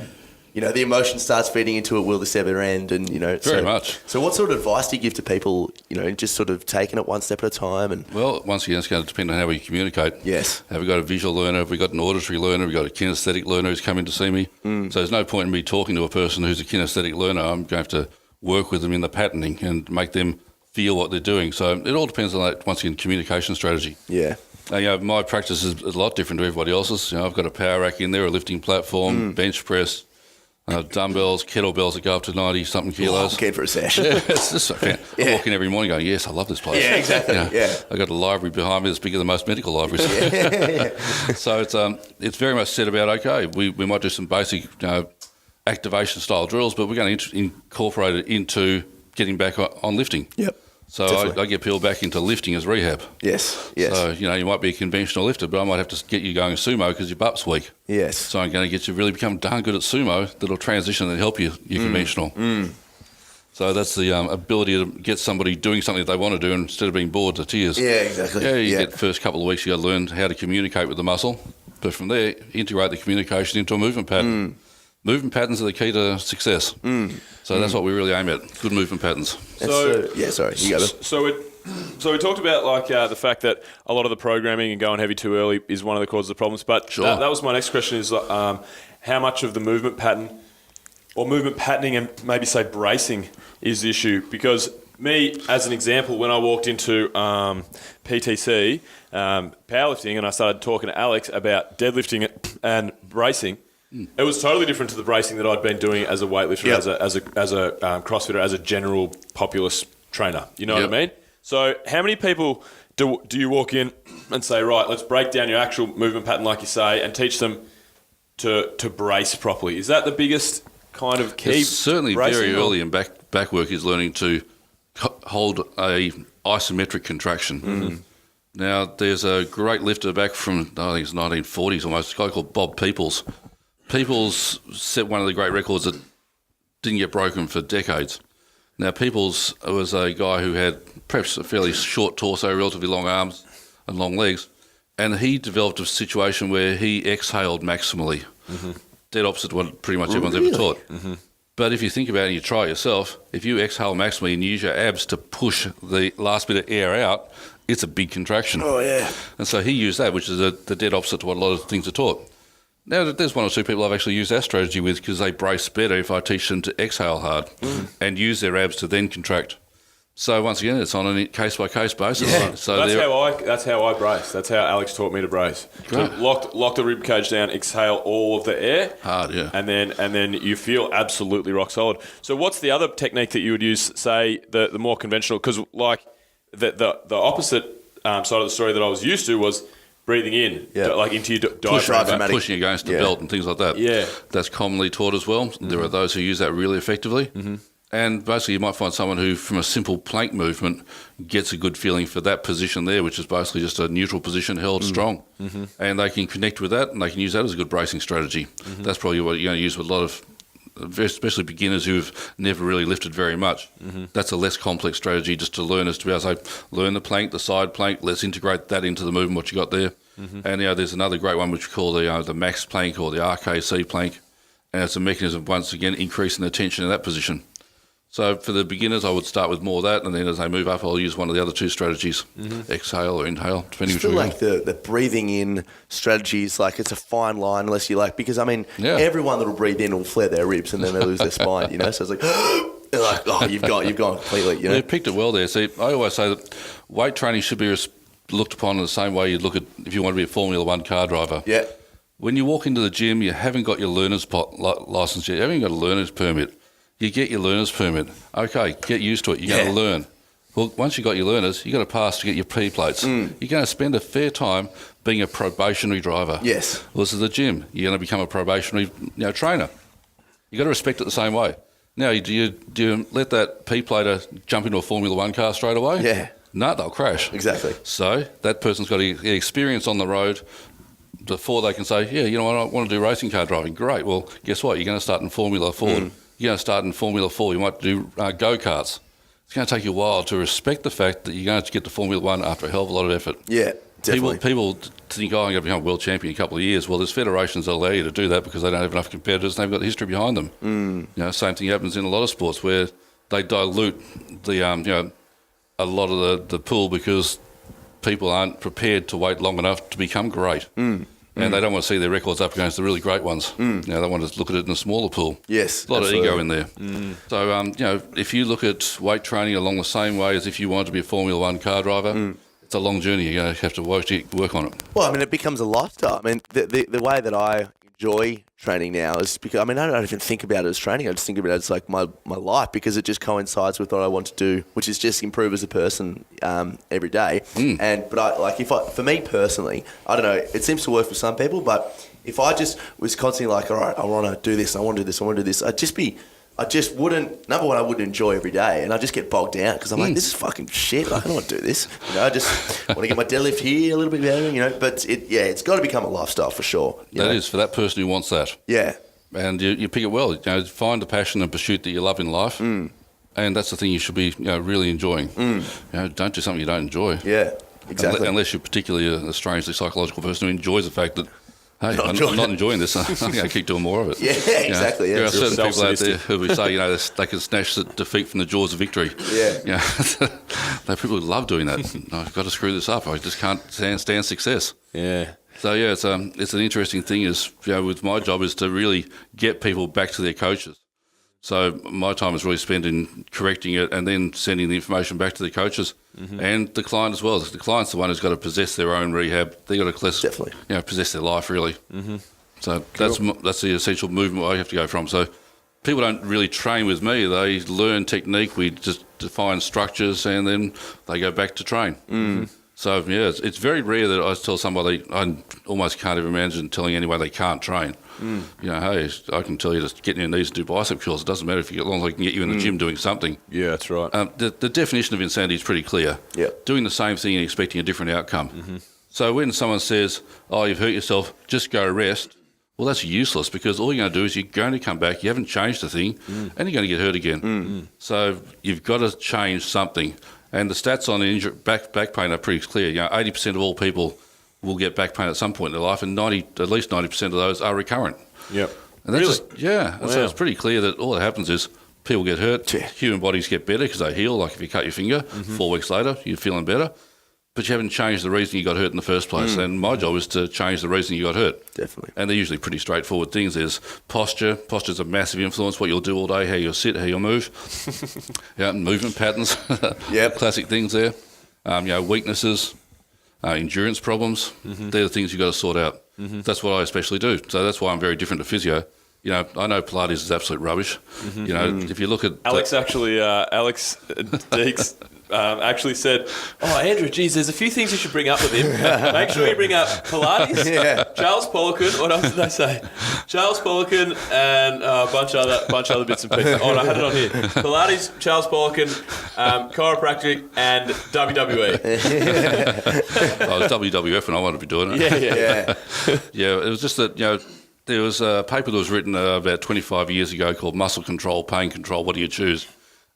you know, the emotion starts feeding into it, will this ever end? And, you know, very much. So what sort of advice do you give to people, you know, just sort of taking it one step at a time? And well, once again, it's going to depend on how we communicate. Yes. Have we got a visual learner? Have we got an auditory learner? Have we got a kinesthetic learner who's coming to see me? So there's no point in me talking to a person who's a kinesthetic learner. I'm going to have to work with them in the patterning and make them feel what they're doing. So it all depends on that, once again, communication strategy. Yeah. My practice is a lot different to everybody else's. I've got a power rack in there, a lifting platform, bench press, dumbbells, kettlebells that go up to 90-something kilos. I'm keen for a session. It's just I walk in every morning going, yes, I love this place. Yeah, exactly. I got a library behind me that's bigger than most medical libraries. So it's very much said about, okay, we might do some basic activation style drills, but we're going to incorporate it into getting back on lifting. Yep. So I get people back into lifting as rehab. Yes. So, you might be a conventional lifter, but I might have to get you going sumo because your butt's weak. Yes. So I'm going to get you really become darn good at sumo that'll transition and help you conventional. So that's the ability to get somebody doing something that they want to do instead of being bored to tears. Yeah, exactly. You get the first couple of weeks, you got to learn how to communicate with the muscle. But from there, integrate the communication into a movement pattern. Movement patterns are the key to success. So that's what we really aim at, good movement patterns. Sorry, you go. So we talked about like the fact that a lot of the programming and going heavy too early is one of the causes of problems. But that was my next question is how much of the movement pattern or movement patterning and maybe say bracing is the issue? Because me, as an example, when I walked into PTC, powerlifting, and I started talking to Alex about deadlifting and bracing, it was totally different to the bracing that I'd been doing as a weightlifter, as a CrossFitter, as a general populist trainer. You know what I mean? So how many people do you walk in and say, right, let's break down your actual movement pattern, like you say, and teach them to brace properly? Is that the biggest kind of key? It's certainly very early in back work is learning to hold a isometric contraction. Now, there's a great lifter back from, I think it's 1940s almost, a guy called Bob Peoples. Peoples set one of the great records that didn't get broken for decades. Now, Peoples was a guy who had perhaps a fairly short torso, relatively long arms and long legs, and he developed a situation where he exhaled maximally, dead opposite to what pretty much everyone's ever taught. But if you think about it and you try it yourself, if you exhale maximally and use your abs to push the last bit of air out, it's a big contraction. Oh, yeah. And so he used that, which is the dead opposite to what a lot of things are taught. Now, there's one or two people I've actually used that strategy with because they brace better if I teach them to exhale hard and use their abs to then contract. So once again, it's on a case-by-case basis. Yeah. So That's how I brace. That's how Alex taught me to brace. So lock the rib cage down, exhale all of the air. Hard, yeah. And then you feel absolutely rock solid. So what's the other technique that you would use, say, the more conventional? Because like the opposite side of the story that I was used to was breathing in, like into your diaphragm. Pushing against the belt and things like that. Yeah. That's commonly taught as well. There are those who use that really effectively. And basically you might find someone who, from a simple plank movement, gets a good feeling for that position there, which is basically just a neutral position held strong. And they can connect with that and they can use that as a good bracing strategy. That's probably what you're going to use with a lot of, especially beginners who've never really lifted very much. That's a less complex strategy just to learn, is to be able to say, learn the plank, the side plank, let's integrate that into the movement, what you got there. And there's another great one which we call the max plank or the RKC plank. And it's a mechanism, once again, increasing the tension in that position. So for the beginners, I would start with more of that, and then as they move up, I'll use one of the other two strategies, exhale or inhale, depending I feel like the breathing in strategy is like it's a fine line unless you like, because I mean, everyone that will breathe in will flare their ribs and then they lose their spine, you know? So it's like, they're like, oh, you've gone completely, you know? You picked it well there. See, I always say that weight training should be looked upon in the same way you'd look at if you want to be a Formula One car driver. Yeah. When you walk into the gym, you haven't got your learner's license yet, you haven't got a learner's permit. You get your learner's permit. Okay, get used to it. You're going to learn. Well, once you've got your learners, you've got to pass to get your P plates. You're going to spend a fair time being a probationary driver. Yes. Well, this is the gym. You're going to become a probationary trainer. You've got to respect it the same way. Now, do you let that P plater jump into a Formula One car straight away? Yeah. No, they'll crash. Exactly. So that person's got to get experience on the road before they can say, yeah, you know what, I want to do racing car driving. Great. Well, guess what? You're going to start in Formula Ford. You're going to start in Formula 4. You might do go-karts. It's going to take you a while to respect the fact that you're going to get to Formula 1 after a hell of a lot of effort. Yeah, definitely. People think, oh, I'm going to become a world champion in a couple of years. Well, there's federations that allow you to do that because they don't have enough competitors and they've got the history behind them. You know, same thing happens in a lot of sports where they dilute the a lot of the pool because people aren't prepared to wait long enough to become great. And they don't want to see their records up against the really great ones. You know, they want to look at it in a smaller pool. Yes, a lot absolutely. of ego in there. So, if you look at weight training along the same way as if you want to be a Formula One car driver, it's a long journey. You're going to have to work on it. Well, I mean, it becomes a lifestyle. I mean, the way that I enjoy training now is because, I mean, I don't even think about it as training. I just think about it as like my life, because it just coincides with what I want to do, which is just improve as a person every day. But for me personally, I don't know, it seems to work for some people, but if I just was constantly like, all right, I want to do this, I want to do this, I want to do this, I just wouldn't, number one, I wouldn't enjoy every day, and I just get bogged down because I'm like, this is fucking shit. Like, I don't want to do this. You know, I just want to get my deadlift here a little bit better, you know. But it's got to become a lifestyle for sure. That is, for that person who wants that. Yeah. And you pick it well. You know, find the passion and pursuit that you love in life, and that's the thing you should be really enjoying. You know, don't do something you don't enjoy. Yeah, exactly. Unless you're particularly a strangely psychological person who enjoys the fact that, hey, I'm not enjoying this. I'm going to keep doing more of it. Yeah, exactly. There are certain people out there who would say, they can snatch the defeat from the jaws of victory. Yeah. They people who love doing that. I've got to screw this up. I just can't stand success. Yeah. So it's an interesting thing. With my job is to really get people back to their coaches. So my time is really spent in correcting it and then sending the information back to the coaches and the client as well. The client's the one who's got to possess their own rehab. They've got to possess their life, really. So that's the essential movement I have to go from. So people don't really train with me. They learn technique. We just define structures and then they go back to train. So, it's very rare that I tell somebody, I almost can't even imagine telling anyone they can't train. You know, hey, I can tell you to get in your knees and do bicep curls. It doesn't matter if you get long, I can get you in the gym doing something. Yeah, that's right. The definition of insanity is pretty clear. Yeah. Doing the same thing and expecting a different outcome. So when someone says, oh, you've hurt yourself, just go rest, well, that's useless because all you're going to do is you're going to come back, you haven't changed a thing, and you're going to get hurt again. So you've got to change something. And the stats on back pain are pretty clear. You know, 80% of all people will get back pain at some point in their life, and at least 90% of those are recurrent. Yep. And that's and so it's pretty clear that all that happens is people get hurt, human bodies get better because they heal. Like if you cut your finger, 4 weeks later, you're feeling better. But you haven't changed the reason you got hurt in the first place. And my job is to change the reason you got hurt. Definitely. And they're usually pretty straightforward things. There's posture. Posture's a massive influence, what you'll do all day, how you'll sit, how you'll move. Movement patterns. Classic things there. Weaknesses, endurance problems. They're the things you've got to sort out. That's what I especially do. So that's why I'm very different to physio. I know Pilates is absolute rubbish. If you look at... Alex Deeks actually said, Andrew, geez, there's a few things you should bring up with him. Make sure you bring up Pilates, Charles Poliquin, what else did they say? Charles Poliquin and a bunch of other bits and pieces. I had it on here. Pilates, Charles Poliquin, chiropractic, and WWE. I was WWF and I wanted to be doing it. Yeah, it was just that, there was a paper that was written about 25 years ago called Muscle Control, Pain Control, What Do You Choose?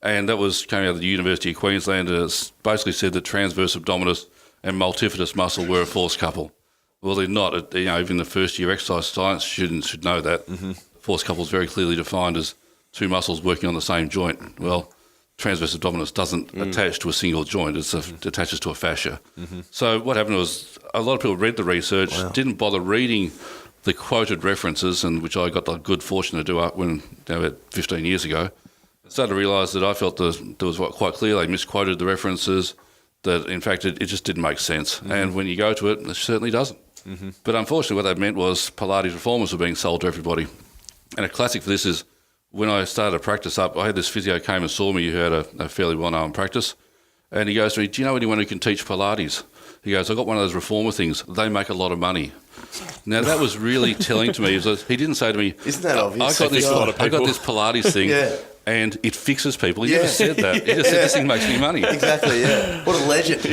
And that was coming out of the University of Queensland, and it basically said that transverse abdominis and multifidus muscle were a force couple. Well, they're not. Even the first year exercise science students should know that. Force couple is very clearly defined as two muscles working on the same joint. Well, transverse abdominis doesn't attach to a single joint. It attaches to a fascia. So what happened was a lot of people read the research, didn't bother reading the quoted references, and which I got the good fortune to do up about 15 years ago. I started to realise that I felt there was quite clear they misquoted the references, that in fact it just didn't make sense. And when you go to it, it certainly doesn't. But unfortunately what that meant was Pilates reformers were being sold to everybody. And a classic for this is when I started a practice up, I had this physio came and saw me who had a fairly well-known practice, and he goes to me, do you know anyone who can teach Pilates? He goes, I've got one of those reformer things. They make a lot of money. Now, that was really telling to me. He didn't say to me, isn't that obvious? I got this Pilates thing. And it fixes people. He never said that. He just said, this thing makes me money. Exactly, yeah. What a legend.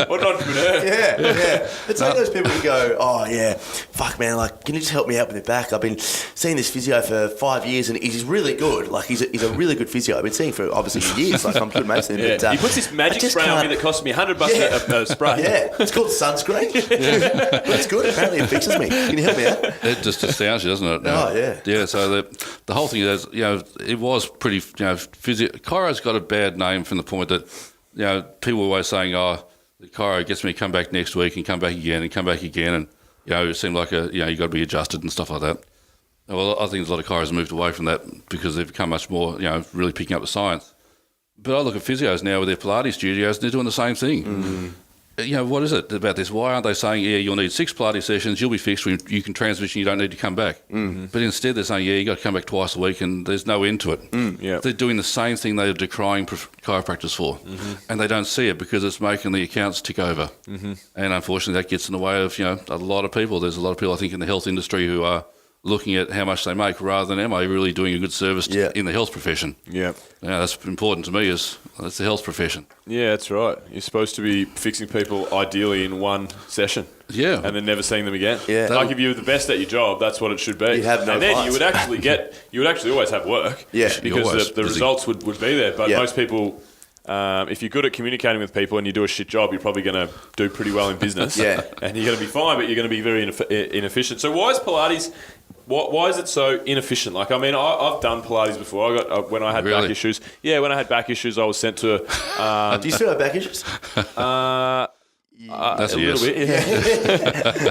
What an entrepreneur. Yeah. It's like those people who go, fuck, man, can you just help me out with my back? I've been seeing this physio for 5 years and he's really good. He's a really good physio. I've been seeing for obviously years. I'm good mates with him. But, he puts this magic spray on me that costs me $100 a spray. Yeah, it's called sunscreen. But it's good. Apparently it fixes me. Can you help me out? It just astounds you, doesn't it? Oh, yeah. Yeah, so the whole thing is, it was pretty, chiro's got a bad name from the point that, people were always saying, the chiro gets me to come back next week and come back again and come back again. And, it seemed like you got to be adjusted and stuff like that. Well, I think a lot of chiros have moved away from that because they've become much more, really picking up the science. But I look at physios now with their Pilates studios and they're doing the same thing. What is it about this? Why aren't they saying, you'll need 6 Pilates sessions, you'll be fixed, you can transition, you don't need to come back. But instead they're saying, you got to come back twice a week and there's no end to it. They're doing the same thing they're decrying chiropractors for. And they don't see it because it's making the accounts tick over. And unfortunately that gets in the way of, a lot of people. There's a lot of people, I think, in the health industry who are looking at how much they make rather than am I really doing a good service in the health profession. That's important to me, that's the health profession. Yeah, that's right. You're supposed to be fixing people ideally in one session. Yeah. And then never seeing them again. Yeah. Like if you were the best at your job, that's what it should be. You'd have no and then fights. you would actually always have work. Yeah. Because the results would be there. But most people, if you're good at communicating with people and you do a shit job, you're probably going to do pretty well in business. And you're going to be fine, but you're going to be very inefficient. So why is Pilates... Why is it so inefficient? I've done Pilates before. I got when I had back issues. Yeah, when I had back issues, I was sent to. Do you still have back issues? That's a little bit. Yeah.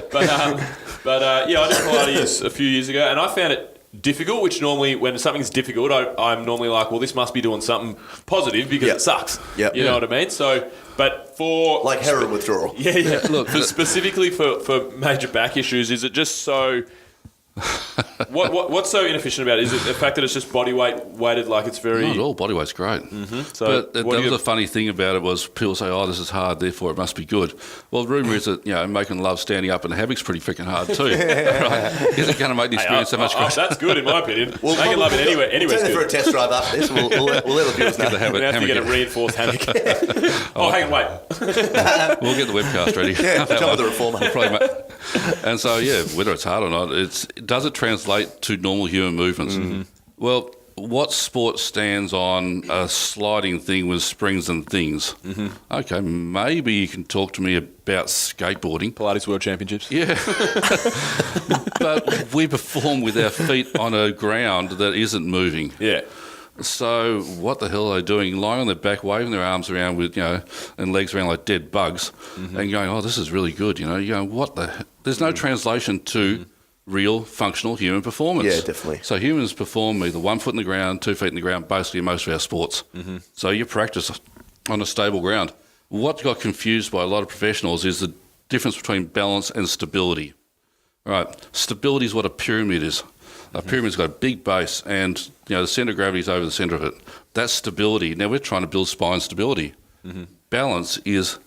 but I did Pilates a few years ago, and I found it difficult. Which normally, when something's difficult, I'm normally like, well, this must be doing something positive because it sucks. You know what I mean? So. But for like heroin withdrawal. Yeah. Look, specifically for major back issues, is it just so? What's so inefficient about it? Is it the fact that it's just body weighted like it's very... Not at all. Body weight's great. So but that was the funny thing about it was people say, this is hard, therefore it must be good. Well, the rumour is that, making love standing up in a hammock's pretty freaking hard too. Right? Is it going to make the experience so much greater? That's good in my opinion. Making love it anywhere is good. For a test drive after this, we'll let the viewers know. We have to get a reinforced hammock. Hang on, wait. We'll get the webcast ready. Jump with the reformer. And so, whether it's hard or not, does it translate to normal human movements? Well, what sport stands on a sliding thing with springs and things? Mm-hmm. Okay, maybe you can talk to me about skateboarding. Pilates World Championships. Yeah. But we perform with our feet on a ground that isn't moving. Yeah. So what the hell are they doing? Lying on their back, waving their arms around with, and legs around like dead bugs, and going, oh, this is really good. You're going, what the? There's no translation to real functional human performance. Yeah, definitely. So humans perform either 1 foot in the ground, 2 feet in the ground, basically in most of our sports. Mm-hmm. So you practice on a stable ground. What got confused by a lot of professionals is the difference between balance and stability. Right, stability is what a pyramid is. A pyramid's got a big base, and the centre of gravity is over the centre of it. That's stability. Now we're trying to build spine stability. Mm-hmm. Balance is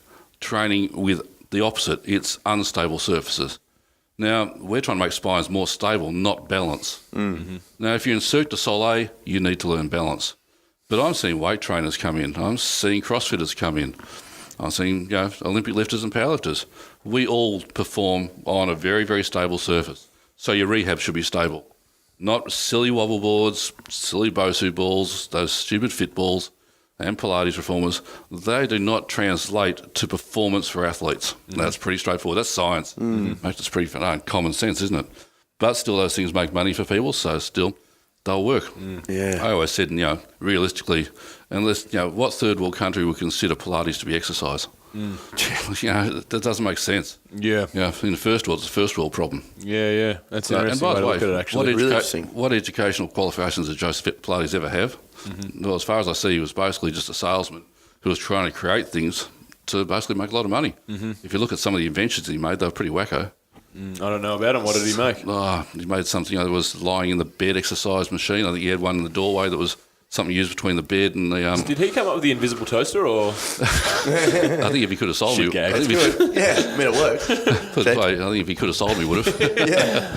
training with the opposite. It's unstable surfaces. Now we're trying to make spines more stable, not balance. Mm-hmm. Now, if you're in Cirque du Soleil, you need to learn balance. But I'm seeing weight trainers come in. I'm seeing CrossFitters come in. I'm seeing Olympic lifters and powerlifters. We all perform on a very, very stable surface. So your rehab should be stable. Not silly wobble boards, silly Bosu balls, those stupid fit balls and Pilates reformers. They do not translate to performance for athletes. Mm. That's pretty straightforward. That's science. It's pretty common sense, isn't it? But still those things make money for people, so still they'll work. Yeah. I always said, realistically, unless, what third world country would consider Pilates to be exercise? That doesn't make sense. Yeah. In the first world, it's a first world problem. Yeah. That's interesting. And by the way, look at it, actually. what educational qualifications did Joseph Pilates ever have? Mm-hmm. Well, as far as I see, he was basically just a salesman who was trying to create things to basically make a lot of money. Mm-hmm. If you look at some of the inventions he made, they were pretty wacko. I don't know about him. What did he make? He made something that was lying in the bed exercise machine. I think he had one in the doorway that was something used between the bed and the... Did he come up with the invisible toaster, or...? I think if he could have sold me... it worked. I think if he could have sold me, would have. Yeah.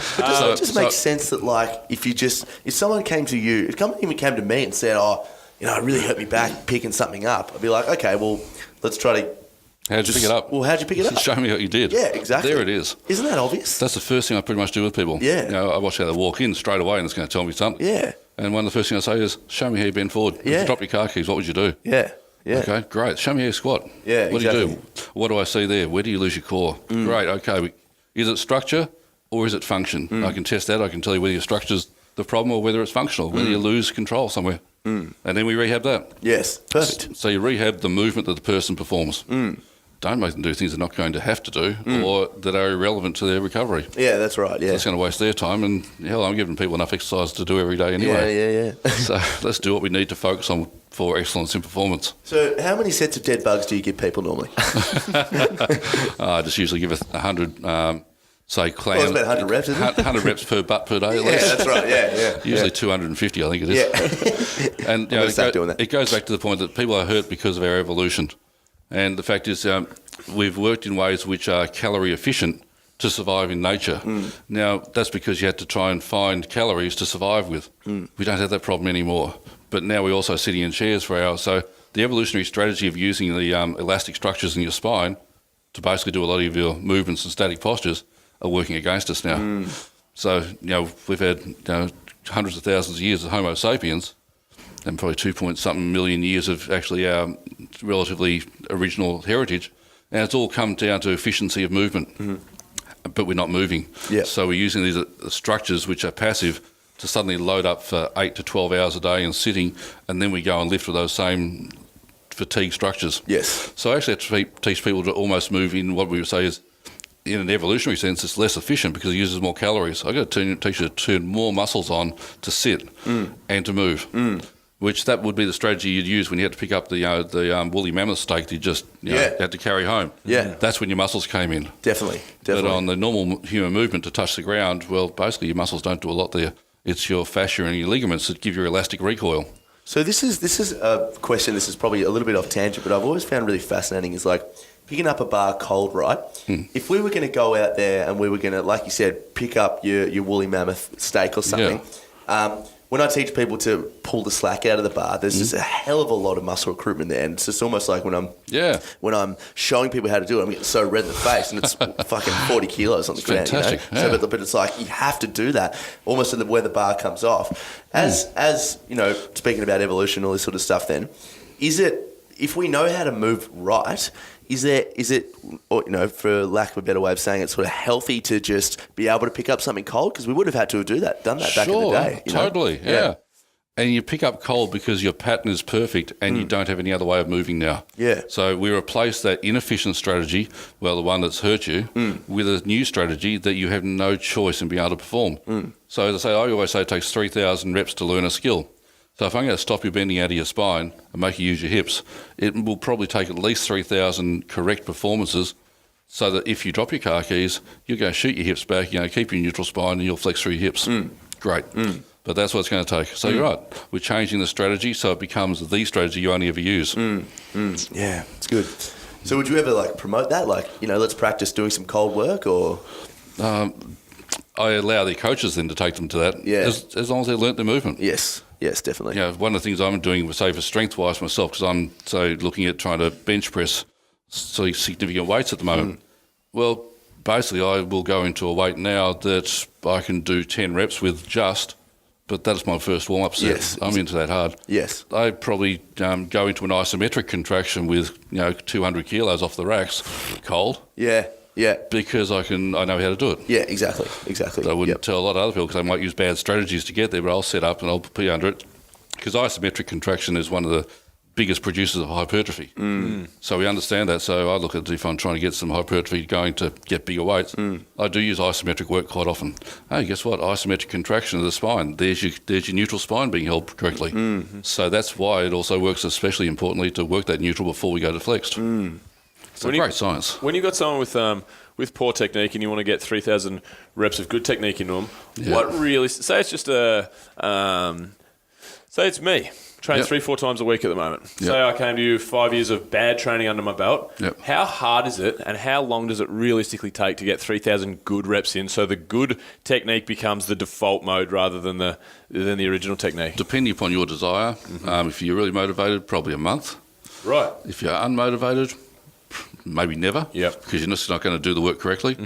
It just makes sense that, if someone came to you, if someone even came to me and said, it really hurt me back picking something up, I'd be like, okay, well, let's try to... How'd you pick it up? Well, how'd you pick it up? Show me what you did. Yeah, exactly. There it is. Isn't that obvious? That's the first thing I pretty much do with people. Yeah. I watch how they walk in straight away and it's going to tell me something. Yeah. And one of the first things I say is, show me how you bend forward. Yeah. If you drop your car keys, what would you do? Yeah. Okay, great. Show me how you squat. Yeah, What do you do? What do I see there? Where do you lose your core? Great, okay. Is it structure or is it function? I can test that. I can tell you whether your structure's the problem or whether it's functional, whether you lose control somewhere. And then we rehab that. Yes, perfect. So you rehab the movement that the person performs. Don't make them do things they're not going to have to do or that are irrelevant to their recovery. Yeah, that's right, yeah. That's going to waste their time, and hell, I'm giving people enough exercise to do every day anyway. Yeah. So let's do what we need to focus on for excellence in performance. So how many sets of dead bugs do you give people normally? I just usually give 100, say clams. It's about 100 reps, isn't it? 100 reps per butt per day at least. Yeah, that's right, yeah. Usually 250, I think it is. Yeah. And it goes back to the point that people are hurt because of our evolution. And the fact is, we've worked in ways which are calorie efficient to survive in nature. Now, that's because you had to try and find calories to survive with. We don't have that problem anymore. But now we're also sitting in chairs for hours. So the evolutionary strategy of using the elastic structures in your spine to basically do a lot of your movements and static postures are working against us now. So, we've had hundreds of thousands of years of Homo sapiens, and probably 2-point-something million years of actually our relatively original heritage. And it's all come down to efficiency of movement, but we're not moving. Yeah. So we're using these structures which are passive to suddenly load up for 8 to 12 hours a day and sitting, and then we go and lift with those same fatigue structures. Yes. So I actually have to teach people to almost move in what we would say is, in an evolutionary sense, it's less efficient because it uses more calories. I've got to teach you to turn more muscles on to sit and to move. Which that would be the strategy you'd use when you had to pick up the woolly mammoth steak that you just had to carry home. Yeah. That's when your muscles came in. Definitely. But on the normal human movement to touch the ground, well, basically your muscles don't do a lot there. It's your fascia and your ligaments that give you elastic recoil. So this is a question, this is probably a little bit off tangent, but I've always found really fascinating is picking up a bar cold, right? If we were going to go out there and we were going to, like you said, pick up your woolly mammoth steak or something, when I teach people to pull the slack out of the bar, there's just a hell of a lot of muscle recruitment there. And it's just almost like when I'm showing people how to do it, I'm getting so red in the face and it's fucking 40 kilos on the ground. Fantastic. You know? So, but it's like you have to do that almost where the bar comes off. As you know, speaking about evolution, all this sort of stuff, then, if we know how to move right, is it, or, you know, for lack of a better way of saying it, sort of healthy to just be able to pick up something cold? Because we would have had to done that back in the day. Totally, yeah. And you pick up cold because your pattern is perfect and you don't have any other way of moving now. Yeah. So we replace that inefficient strategy, the one that's hurt you, with a new strategy that you have no choice in being able to perform. So as I always say, it takes 3,000 reps to learn a skill. So if I'm going to stop you bending out of your spine and make you use your hips, it will probably take at least 3,000 correct performances so that if you drop your car keys, you're going to shoot your hips back, you're going to keep your neutral spine and you'll flex through your hips. Great. But that's what it's going to take. So you're right. We're changing the strategy so it becomes the strategy you only ever use. Yeah, it's good. So would you ever promote that? Let's practice doing some cold work or... I allow the coaches then to take them to that as long as they've learnt their movement. Yes, definitely. One of the things I'm doing, say for strength-wise myself, because I'm looking at trying to bench press significant weights at the moment. Well, basically I will go into a weight now that I can do 10 reps with but that is my first warm-up set. Yes. I'm into that hard. Yes. I probably go into an isometric contraction with 200 kilos off the racks, cold. Yeah. Because I know how to do it. Yeah, exactly. So I wouldn't tell a lot of other people because they might use bad strategies to get there, but I'll set up and I'll put you under it. Because isometric contraction is one of the biggest producers of hypertrophy. So we understand that. So I look at if I'm trying to get some hypertrophy going to get bigger weights, I do use isometric work quite often. Hey, guess what? Isometric contraction of the spine. There's your neutral spine being held correctly. So that's why it also works especially importantly to work that neutral before we go to flexed. It's great science. When you've got someone with poor technique and you want to get 3,000 reps of good technique into them, what really... Say it's just say it's me, train 3-4 times a week at the moment. Say I came to you 5 years of bad training under my belt. How hard is it and how long does it realistically take to get 3,000 good reps in so the good technique becomes the default mode rather than the original technique? Depending upon your desire, if you're really motivated, probably a month. Right. If you're unmotivated... maybe never, because you're just not going to do the work correctly.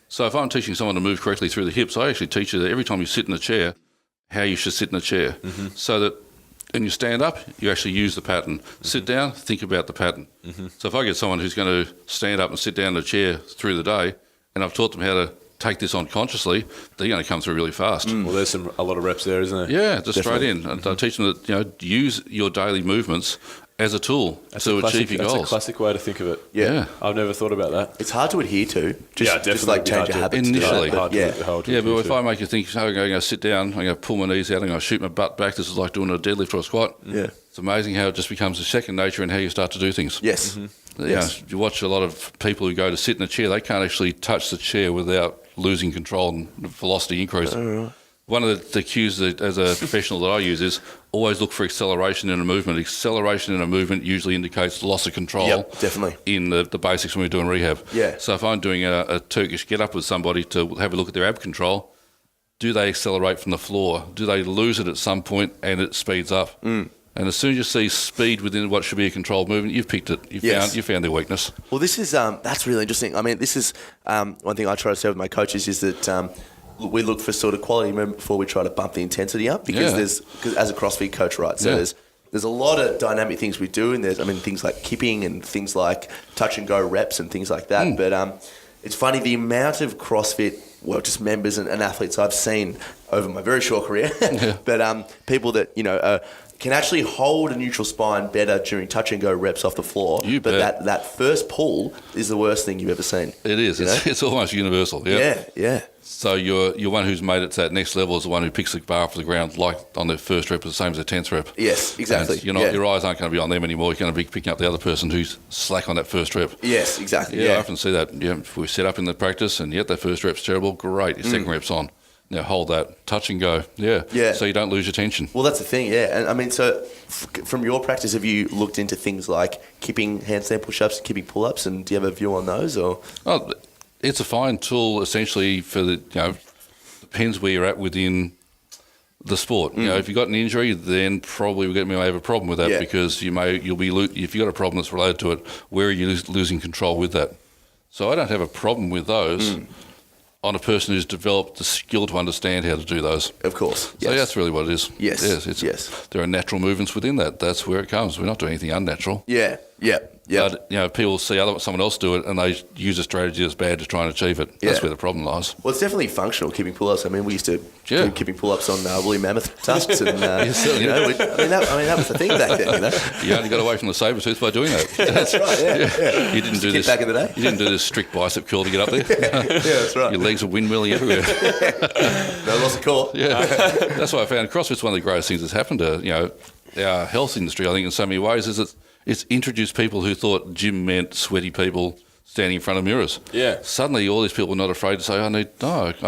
So if I'm teaching someone to move correctly through the hips, I actually teach you that every time you sit in a chair, how you should sit in a chair. So that when you stand up, you actually use the pattern. Sit down, think about the pattern. So if I get someone who's going to stand up and sit down in a chair through the day, and I've taught them how to take this on consciously, they're going to come through really fast. Well, there's a lot of reps there, isn't there? Yeah, just straight in. And I teach them that use your daily movements as a tool to achieve your goals. That's a classic way to think of it. Yeah. I've never thought about that. It's hard to adhere to. Definitely. Just change your habits. Initially. But if I make you think, I'm going to sit down, I'm going to pull my knees out, I'm going to shoot my butt back, this is like doing a deadlift or a squat. It's amazing how it just becomes a second nature in how you start to do things. Yes. You watch a lot of people who go to sit in a chair, they can't actually touch the chair without losing control and velocity increase. One of the cues that, as a professional that I use is always look for acceleration in a movement. Acceleration in a movement usually indicates loss of control definitely. In the basics when we're doing rehab. So if I'm doing a Turkish get-up with somebody to have a look at their ab control, do they accelerate from the floor? Do they lose it at some point and it speeds up? And as soon as you see speed within what should be a controlled movement, you've picked it. You found their weakness. Well, this is that's really interesting. I mean, this is one thing I try to say with my coaches is that we look for sort of quality movement before we try to bump the intensity up because as a CrossFit coach, right? So there's a lot of dynamic things we do, and there's things like kipping and things like touch and go reps and things like that. But it's funny the amount of CrossFit just members and athletes I've seen over my very short career, but people that can actually hold a neutral spine better during touch and go reps off the floor. But that first pull is the worst thing you've ever seen. It is. It's almost universal. Yeah. So your one who's made it to that next level is the one who picks the bar off the ground like on their first rep, the same as their 10th rep. Yes, exactly. Your eyes aren't going to be on them anymore. You're going to be picking up the other person who's slack on that first rep. Yes, exactly. I often see that. If we set up in the practice and that first rep's terrible, great. Your second rep's on. Now hold that, touch and go. So you don't lose your tension. Well, that's the thing, And I mean, so from your practice, have you looked into things like kipping handstand push-ups, kipping pull-ups, and do you have a view on those? Or it's a fine tool essentially for the depends where you're at within the sport. You know, if you got an injury, then probably we may have a problem with that because you'll be if you got a problem that's related to it, where are you losing control with that? So I don't have a problem with those on a person who's developed the skill to understand how to do those. Of course. So that's really what it is. Yes. There are natural movements within that. That's where it comes. We're not doing anything unnatural. Yeah. But, people see someone else do it and they use a strategy that's bad to try and achieve it. That's where the problem lies. Well, it's definitely functional, keeping pull-ups. I mean, we used to do keeping pull-ups on woolly mammoth tusks. And, that was the thing back then, You only got away from the saber tooth by doing that. That's right, yeah. You didn't do this back in the day. You didn't do this strict bicep curl to get up there. That's right. Your legs are windmilling everywhere. No loss of core. Yeah. That's why I found CrossFit's one of the greatest things that's happened to, our health industry, I think, in so many ways, is it's introduced people who thought gym meant sweaty people standing in front of mirrors. Yeah. Suddenly, all these people are not afraid to say, I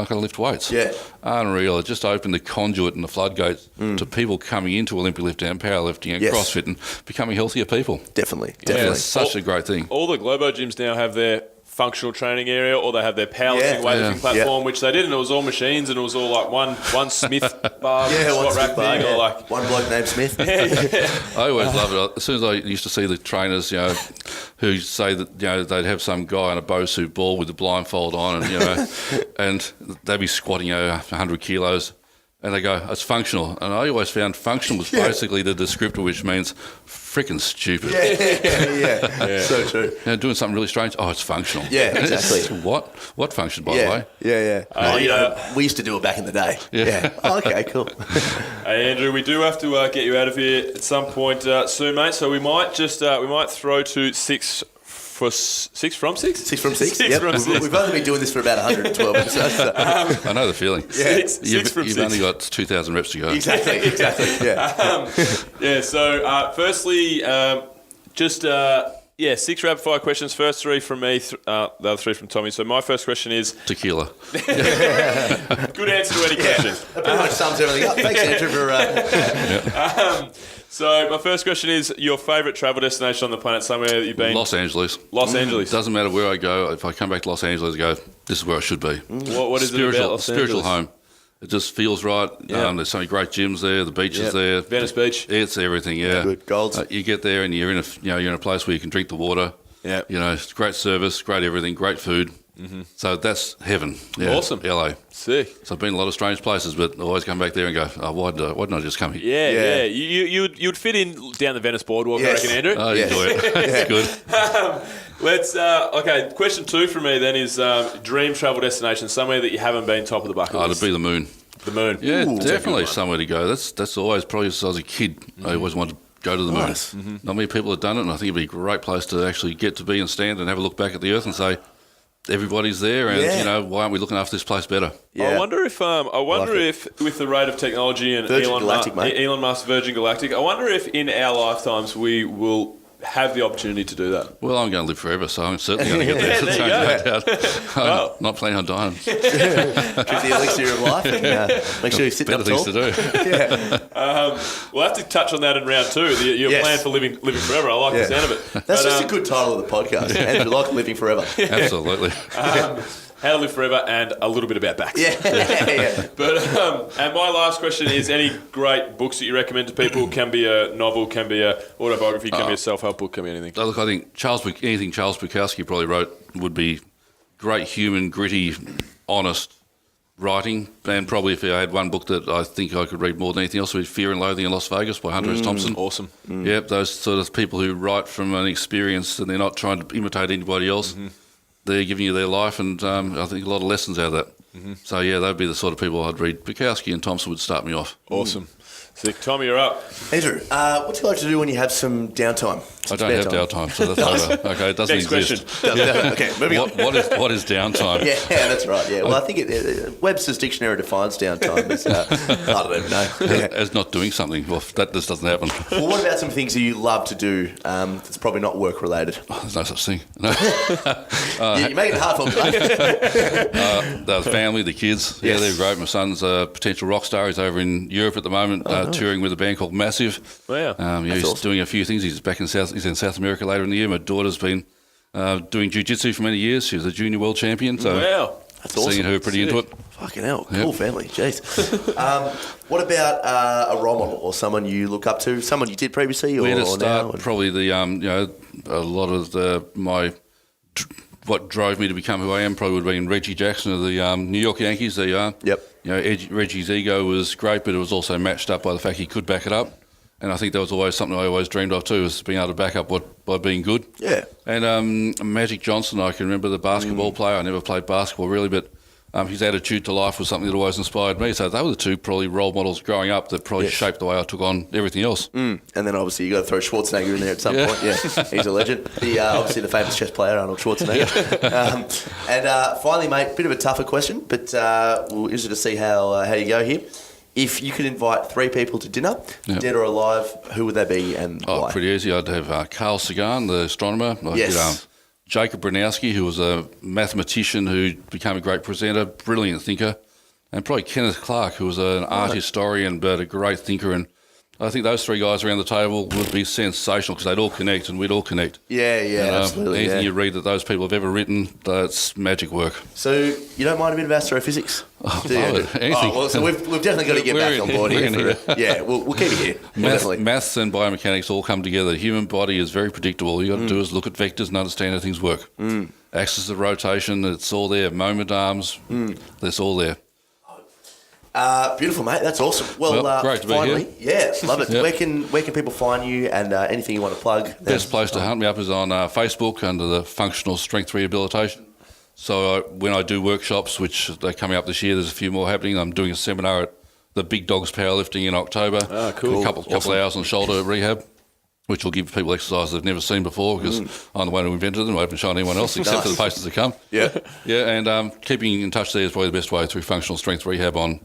can lift weights. Yeah. Unreal. It just opened the conduit and the floodgates to people coming into Olympic lifting and powerlifting and CrossFit and becoming healthier people. Definitely. Yeah, it's such a great thing. All the Globo gyms now have their functional training area, or they have their powerlifting weightlifting platform, which they did, and it was all machines, and it was all like one Smith bar, squat rack thing, or like one bloke named Smith. I always love it. As soon as I used to see the trainers, who say that they'd have some guy on a bow suit ball with the blindfold on, and and they'd be squatting 100 kilos. And they go, it's functional. And I always found functional was basically the descriptor, which means freaking stupid. Yeah. So true. Doing something really strange. Oh, it's functional. Yeah, exactly. What function, by the way? Yeah. We used to do it back in the day. Yeah. Oh, okay, cool. Hey, Andrew, we do have to get you out of here at some point soon, mate. So we might just throw to six from six. Yep. We've only been doing this for about 112 episodes. So. I know the feeling. You've only got 2,000 reps to go. Exactly. Yeah. So firstly, six rapid fire questions. First three from me, the other three from Tommy. So my first question is tequila. Good answer to any question. That pretty much sums everything up. Thanks, Andrew, for. So my first question is your favourite travel destination on the planet, somewhere that you've been? Los Angeles. Los Angeles. Doesn't matter where I go. If I come back to Los Angeles, I go, this is where I should be. What is it about Los Angeles? Spiritual home. It just feels right. Yeah. There's so many great gyms there. The beach is there. Venice Beach. It's everything. Yeah. Good. Golds. You get there and you're in a place where you can drink the water. Yeah. It's great service, great everything, great food. Mm-hmm. So that's heaven. Yeah. Awesome. LA. Sick. So I've been in a lot of strange places, but I always come back there and go, why didn't I just come here? Yeah. You'd fit in down the Venice boardwalk, I reckon, Andrew. I enjoy it. It's good. Okay, question 2 for me then is dream travel destination, somewhere that you haven't been top of the bucket list. It'd be the moon. The moon. Yeah, definitely somewhere to go. That's always, probably since I was a kid, I always wanted to go to the moon. Mm-hmm. Not many people have done it, and I think it'd be a great place to actually get to be and stand and have a look back at the earth and say, everybody's there, and why aren't we looking after this place better? Yeah. I wonder if with the rate of technology and Elon Musk, Virgin Galactic, I wonder if in our lifetimes we will have the opportunity to do that. Well, I'm going to live forever, so I'm certainly going to get there. There you go. I'm not planning on dying. Drink the elixir of life and make sure you sit up tall. Better things to do. We'll have to touch on that in round 2. Your plan for living forever. I like the sound of it. That's just a good title of the podcast. Andrew, like living forever. Absolutely. How to live forever and a little bit about backs. Yeah. But and my last question is: any great books that you recommend to people? Can be a novel, can be a autobiography, can be a self-help book, can be anything. Look, I think anything Charles Bukowski probably wrote would be great, human, gritty, honest writing. And probably if I had one book that I think I could read more than anything else, would be Fear and Loathing in Las Vegas by Hunter S. Thompson. Awesome. Yep, those sort of people who write from an experience and they're not trying to imitate anybody else. Mm-hmm. They're giving you their life, and I think a lot of lessons out of that. Mm-hmm. So, they'd be the sort of people I'd read. Bukowski and Thompson would start me off. Awesome. Sick. Tommy, you're up. Andrew, what do you like to do when you have some downtime? I don't have downtime, so that's over. Okay, it doesn't exist. Okay, moving on. What is downtime? Yeah, that's right. Yeah, well, I think Webster's dictionary defines downtime as I don't even know. As not doing something. Well, that just doesn't happen. Well, what about some things that you love to do that's probably not work related? There's no such thing. No. You make it hard for me, mate. The family, the kids. Yeah, they're great. My son's a potential rock star. He's over in Europe at the moment, touring with a band called Massive. Wow. He's awesome. Doing a few things. He's back in South America later in the year. My daughter's been doing jiu-jitsu for many years. She was a junior world champion. So wow. That's awesome. Seeing her pretty into it. Fucking hell, cool family, jeez. What about a role model or someone you look up to, someone you did previously or, Where to or start? now? Probably the a lot of what drove me to become who I am probably would have been Reggie Jackson of the New York Yankees. There you are. Yep. Reggie's ego was great, but it was also matched up by the fact he could back it up. And I think that was always something I always dreamed of too, was being able to back up by being good. Yeah. And Magic Johnson, I can remember the basketball player. I never played basketball really, but his attitude to life was something that always inspired me. So they were the two probably role models growing up that probably shaped the way I took on everything else. And then obviously you got to throw Schwarzenegger in there at some point. Yeah, he's a legend. Obviously the famous chess player Arnold Schwarzenegger. And finally, mate, bit of a tougher question, but we're interested to see how you go here. If you could invite 3 people to dinner, dead or alive, who would they be and why? Pretty easy. I'd have Carl Sagan, the astronomer. I'd get Jacob Bronowski, who was a mathematician who became a great presenter, brilliant thinker, and probably Kenneth Clark, who was an art historian but a great thinker. And I think those 3 guys around the table would be sensational because they'd all connect and we'd all connect. And, absolutely. Anything you read that those people have ever written, that's magic work. So you don't mind a bit of astrophysics? Anything. So we've definitely got to get back on board here. We'll keep it here. Maths and biomechanics all come together. The human body is very predictable. All you got to do is look at vectors and understand how things work. Axis of rotation, it's all there. Moment arms, that's all there. Beautiful, mate. That's awesome. Well, great to be finally, here. Love it. Where can people find you and anything you want to plug? Best place to hunt me up is on Facebook under the Functional Strength Rehabilitation. So when I do workshops, which they're coming up this year, there's a few more happening. I'm doing a seminar at the Big Dogs Powerlifting in October. Cool. A couple of hours on shoulder rehab, which will give people exercises they've never seen before because I'm the one who invented them. I haven't shown anyone else except for the patients that come. And keeping in touch there is probably the best way through Functional Strength Rehab on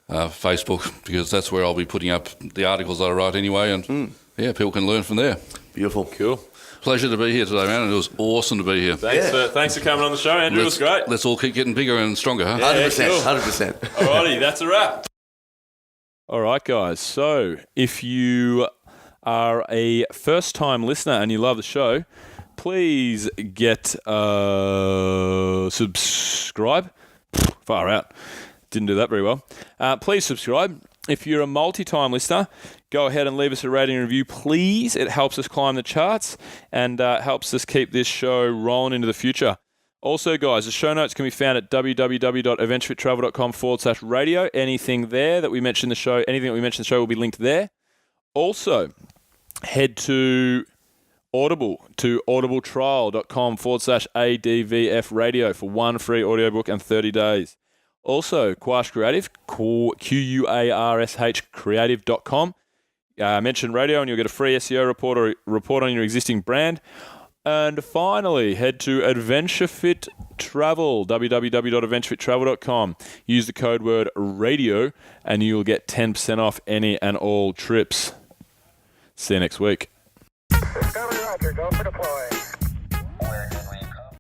Facebook, because that's where I'll be putting up the articles that I write anyway, and people can learn from there. Beautiful. Cool. Pleasure to be here today, man, and it was awesome to be here. Thanks for coming on the show, Andrew. It was great. Let's all keep getting bigger and stronger, huh? 100%. Alrighty, that's a wrap. All right, guys. So if you are a first-time listener and you love the show, please get subscribe. Far out. Didn't do that very well. Please subscribe. If you're a multi-time listener, go ahead and leave us a rating and review, please. It helps us climb the charts and helps us keep this show rolling into the future. Also, guys, the show notes can be found at www.adventurefittravel.com/radio. Anything there that we mentioned in the show, anything that we mentioned in the show will be linked there. Also, head to Audible, to audibletrial.com/ADVF radio for 1 free audiobook and 30 days. Also, Quarsh Creative, QUARSH creative.com. Mention radio and you'll get a free SEO report or report on your existing brand. And finally, head to Adventure Fit Travel, www.adventurefittravel.com. Use the code word radio and you'll get 10% off any and all trips. See you next week. Discovery Roger, go for deploy.